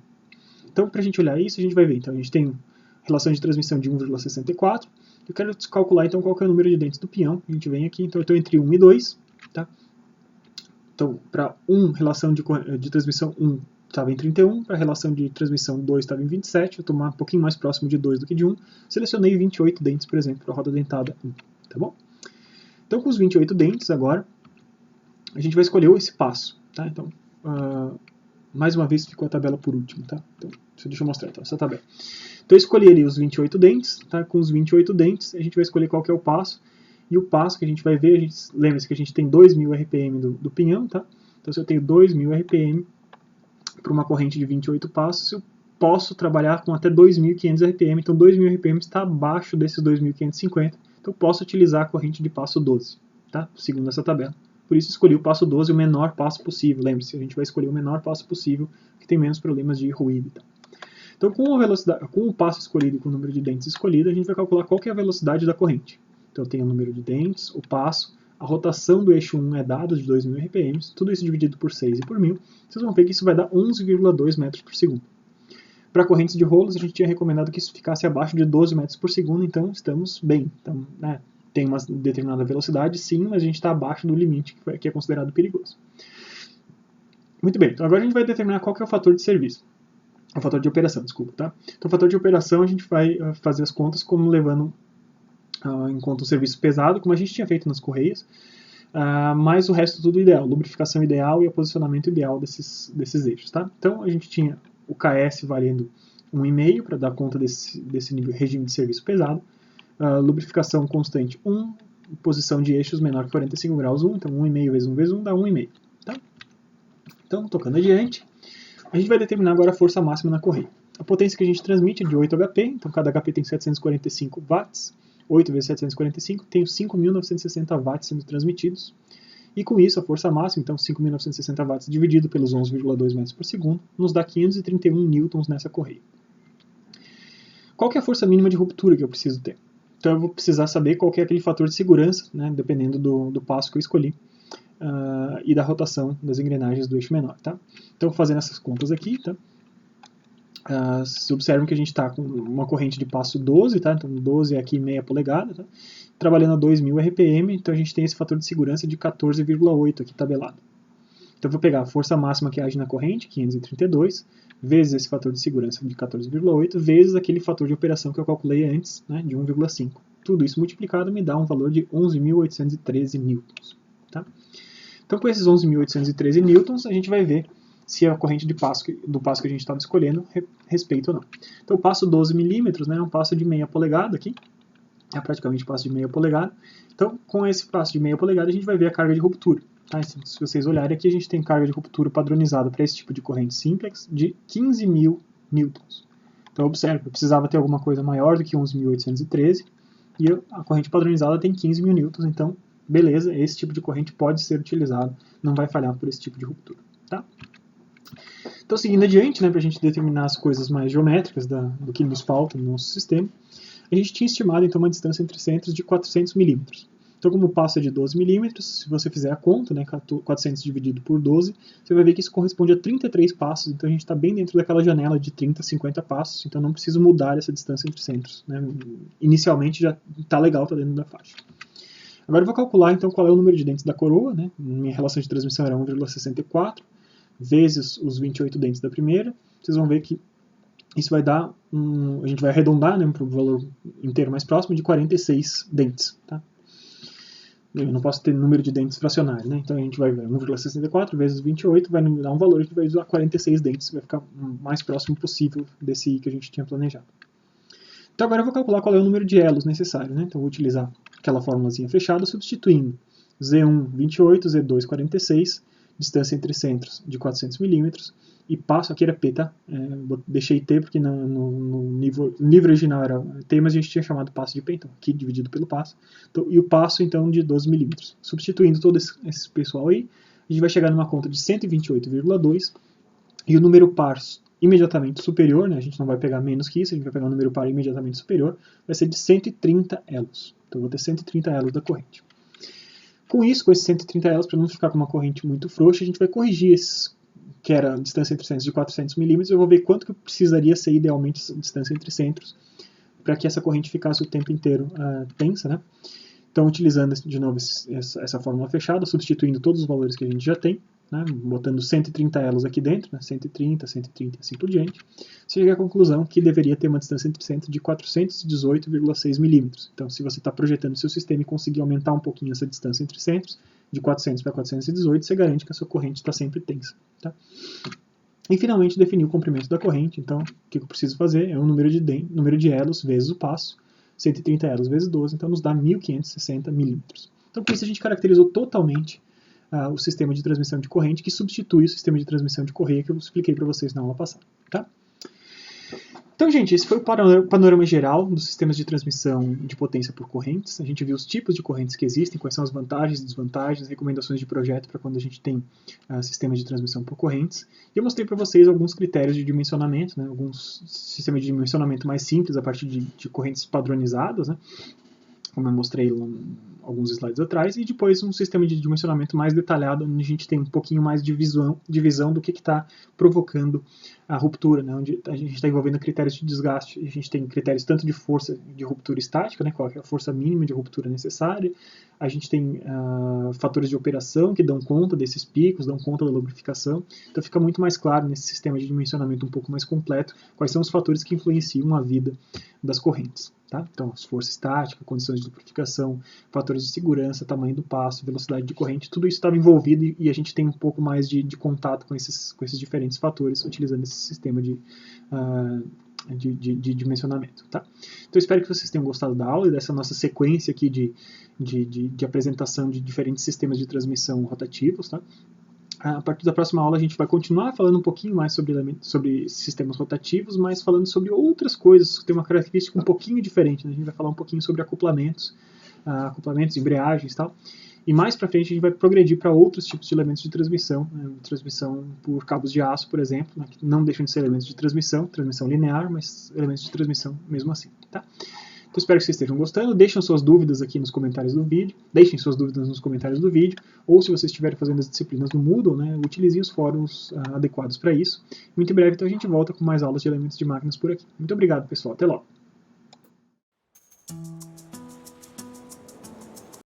Então, para a gente olhar isso, a gente vai ver. Então, a gente tem relação de transmissão de 1,64. Eu quero calcular, então, qual que é o número de dentes do pinhão. A gente vem aqui, então, eu estou entre 1 e 2. Tá? Então, para 1, relação de transmissão 1, estava em 31, para a relação de transmissão 2 estava em 27, eu estou um pouquinho mais próximo de 2 do que de 1, selecionei 28 dentes, por exemplo, para a roda dentada 1, tá bom? Então, com os 28 dentes, agora, a gente vai escolher esse passo, tá? Então, mais uma vez ficou a tabela por último, tá? Então, deixa eu mostrar então, essa tabela. Então, eu escolhi ali os 28 dentes, tá? Com os 28 dentes, a gente vai escolher qual que é o passo, e o passo que a gente vai ver, lembra-se que a gente tem 2.000 RPM do pinhão, tá? Então, se eu tenho 2.000 RPM, para uma corrente de 28 passos, eu posso trabalhar com até 2.500 RPM, então 2.000 RPM está abaixo desses 2.550, então eu posso utilizar a corrente de passo 12, tá? Segundo essa tabela. Por isso escolhi o passo 12, o menor passo possível. Lembre-se, a gente vai escolher o menor passo possível, que tem menos problemas de ruído. Então, com o passo escolhido e com o número de dentes escolhido, a gente vai calcular qual que é a velocidade da corrente. Então, eu tenho o número de dentes, o passo, a rotação do eixo 1 é dada de 2.000 RPM, tudo isso dividido por 6 e por 1.000, vocês vão ver que isso vai dar 11,2 metros por segundo. Para correntes de rolos, a gente tinha recomendado que isso ficasse abaixo de 12 metros por segundo, então estamos bem. Então, né, tem uma determinada velocidade, sim, mas a gente está abaixo do limite que é considerado perigoso. Muito bem, então agora a gente vai determinar qual que é o fator de serviço. O fator de operação, desculpa, tá? Então, o fator de operação a gente vai fazer as contas como levando em conta o serviço pesado, como a gente tinha feito nas correias, mas o resto tudo ideal, lubrificação ideal e o posicionamento ideal desses eixos, tá? Então, a gente tinha o KS valendo 1,5 para dar conta desse regime de serviço pesado, lubrificação constante 1, posição de eixos menor que 45 graus 1, então 1,5 vezes 1 vezes 1 dá 1,5, tá? Então, tocando adiante, a gente vai determinar agora a força máxima na correia. A potência que a gente transmite é de 8 HP, então cada HP tem 745 watts, 8 vezes 745, tenho 5.960 watts sendo transmitidos, e com isso a força máxima, então 5.960 watts dividido pelos 11,2 metros por segundo, nos dá 531 newtons nessa correia. Qual que é a força mínima de ruptura que eu preciso ter? Então eu vou precisar saber qual que é aquele fator de segurança, né, dependendo do passo que eu escolhi, e da rotação das engrenagens do eixo menor. Tá? Então fazendo essas contas aqui, tá? Vocês observam que a gente está com uma corrente de passo 12, tá? Então 12 é aqui meia polegada, tá? Trabalhando a 2000 RPM, então a gente tem esse fator de segurança de 14,8 aqui tabelado. Então eu vou pegar a força máxima que age na corrente, 532, vezes esse fator de segurança de 14,8, vezes aquele fator de operação que eu calculei antes, né, de 1,5. Tudo isso multiplicado me dá um valor de 11.813 newtons. Tá? Então com esses 11.813 newtons, a gente vai ver se a corrente do passo que a gente estava escolhendo respeita ou não. Então o passo 12 milímetros, né, é um passo de meia polegada aqui, é praticamente passo de meia polegada. Então com esse passo de meia polegada a gente vai ver a carga de ruptura. Tá? Se vocês olharem aqui, a gente tem carga de ruptura padronizada para esse tipo de corrente simplex de 15.000 newtons. Então observe, eu precisava ter alguma coisa maior do que 11.813 e a corrente padronizada tem 15.000 newtons, então beleza, esse tipo de corrente pode ser utilizado, não vai falhar por esse tipo de ruptura. Tá? Então, seguindo adiante, né, para a gente determinar as coisas mais geométricas do que nos falta no nosso sistema, a gente tinha estimado então uma distância entre centros de 400 milímetros. Então, como o passo é de 12 milímetros, se você fizer a conta, né, 400 dividido por 12, você vai ver que isso corresponde a 33 passos, então a gente está bem dentro daquela janela de 30 a 50 passos, então não preciso mudar essa distância entre centros. Né? Inicialmente já está legal, está dentro da faixa. Agora eu vou calcular então qual é o número de dentes da coroa, né? Minha relação de transmissão era 1,64, vezes os 28 dentes da primeira, vocês vão ver que isso vai dar, a gente vai arredondar, né, para o valor inteiro mais próximo de 46 dentes. Tá? Eu não posso ter número de dentes fracionários, né? Então a gente vai ver 1,64 vezes 28, vai dar um valor que vai usar 46 dentes, vai ficar o mais próximo possível desse I que a gente tinha planejado. Então agora eu vou calcular qual é o número de elos necessário, né? Então eu vou utilizar aquela formulazinha fechada, substituindo Z1, 28, Z2, 46, distância entre centros de 400 milímetros, e passo, aqui era P, tá? Deixei T porque no livro original era T, mas a gente tinha chamado passo de P, então aqui dividido pelo passo, então, e o passo então de 12 milímetros. Substituindo todo esse pessoal aí, a gente vai chegar numa conta de 128,2, e o número par imediatamente superior, né? A gente não vai pegar menos que isso, a gente vai pegar um número par imediatamente superior, vai ser de 130 elos. Então eu vou ter 130 elos da corrente. Com isso, com esses 130 elos, para não ficar com uma corrente muito frouxa, a gente vai corrigir esses, que era a distância entre centros de 400 milímetros, eu vou ver quanto que precisaria ser idealmente essa distância entre centros para que essa corrente ficasse o tempo inteiro tensa, né? Então, utilizando de novo essa fórmula fechada, substituindo todos os valores que a gente já tem, né? Botando 130 elos aqui dentro, né? 130, 130 e assim por diante, você chega à conclusão que deveria ter uma distância entre centros de 418,6 milímetros. Então, se você está projetando o seu sistema e conseguir aumentar um pouquinho essa distância entre centros, de 400 para 418, você garante que a sua corrente está sempre tensa. Tá? E finalmente definir o comprimento da corrente. Então, o que eu preciso fazer é o número de elos vezes o passo, 130 elos vezes 12, então nos dá 1.560 milímetros. Então, com isso a gente caracterizou totalmente o sistema de transmissão de corrente, que substitui o sistema de transmissão de correia que eu expliquei para vocês na aula passada. Tá? Então, gente, esse foi o panorama geral dos sistemas de transmissão de potência por correntes. A gente viu os tipos de correntes que existem, quais são as vantagens e desvantagens, recomendações de projeto para quando a gente tem sistemas de transmissão por correntes. E eu mostrei para vocês alguns critérios de dimensionamento, né, alguns sistemas de dimensionamento mais simples a partir de correntes padronizadas, né, como eu mostrei alguns slides atrás, e depois um sistema de dimensionamento mais detalhado, onde a gente tem um pouquinho mais de visão do que está provocando a ruptura, né, onde a gente está envolvendo critérios de desgaste. A gente tem critérios tanto de força de ruptura estática, né, qual é a força mínima de ruptura necessária, a gente tem fatores de operação que dão conta desses picos, dão conta da lubrificação, então fica muito mais claro nesse sistema de dimensionamento um pouco mais completo quais são os fatores que influenciam a vida das correntes. Tá? Então, as forças estáticas, condições de lubrificação, fatores de segurança, tamanho do passo, velocidade de corrente, tudo isso estava envolvido e a gente tem um pouco mais de contato com esses diferentes fatores utilizando esse sistema de dimensionamento. Tá? Então, espero que vocês tenham gostado da aula e dessa nossa sequência aqui de apresentação de diferentes sistemas de transmissão rotativos. Tá? A partir da próxima aula a gente vai continuar falando um pouquinho mais sobre sistemas rotativos, mas falando sobre outras coisas que tem uma característica um pouquinho diferente. Né? A gente vai falar um pouquinho sobre acoplamentos, embreagens e tal. E mais para frente a gente vai progredir para outros tipos de elementos de transmissão, né? Transmissão por cabos de aço, por exemplo, né? Que não deixam de ser elementos de transmissão linear, mas elementos de transmissão mesmo assim. Tá? Então espero que vocês estejam gostando. Deixem suas dúvidas aqui nos comentários do vídeo. Ou se vocês estiverem fazendo as disciplinas no Moodle, né, utilizem os fóruns adequados para isso. Muito em breve então a gente volta com mais aulas de elementos de máquinas por aqui. Muito obrigado, pessoal. Até logo.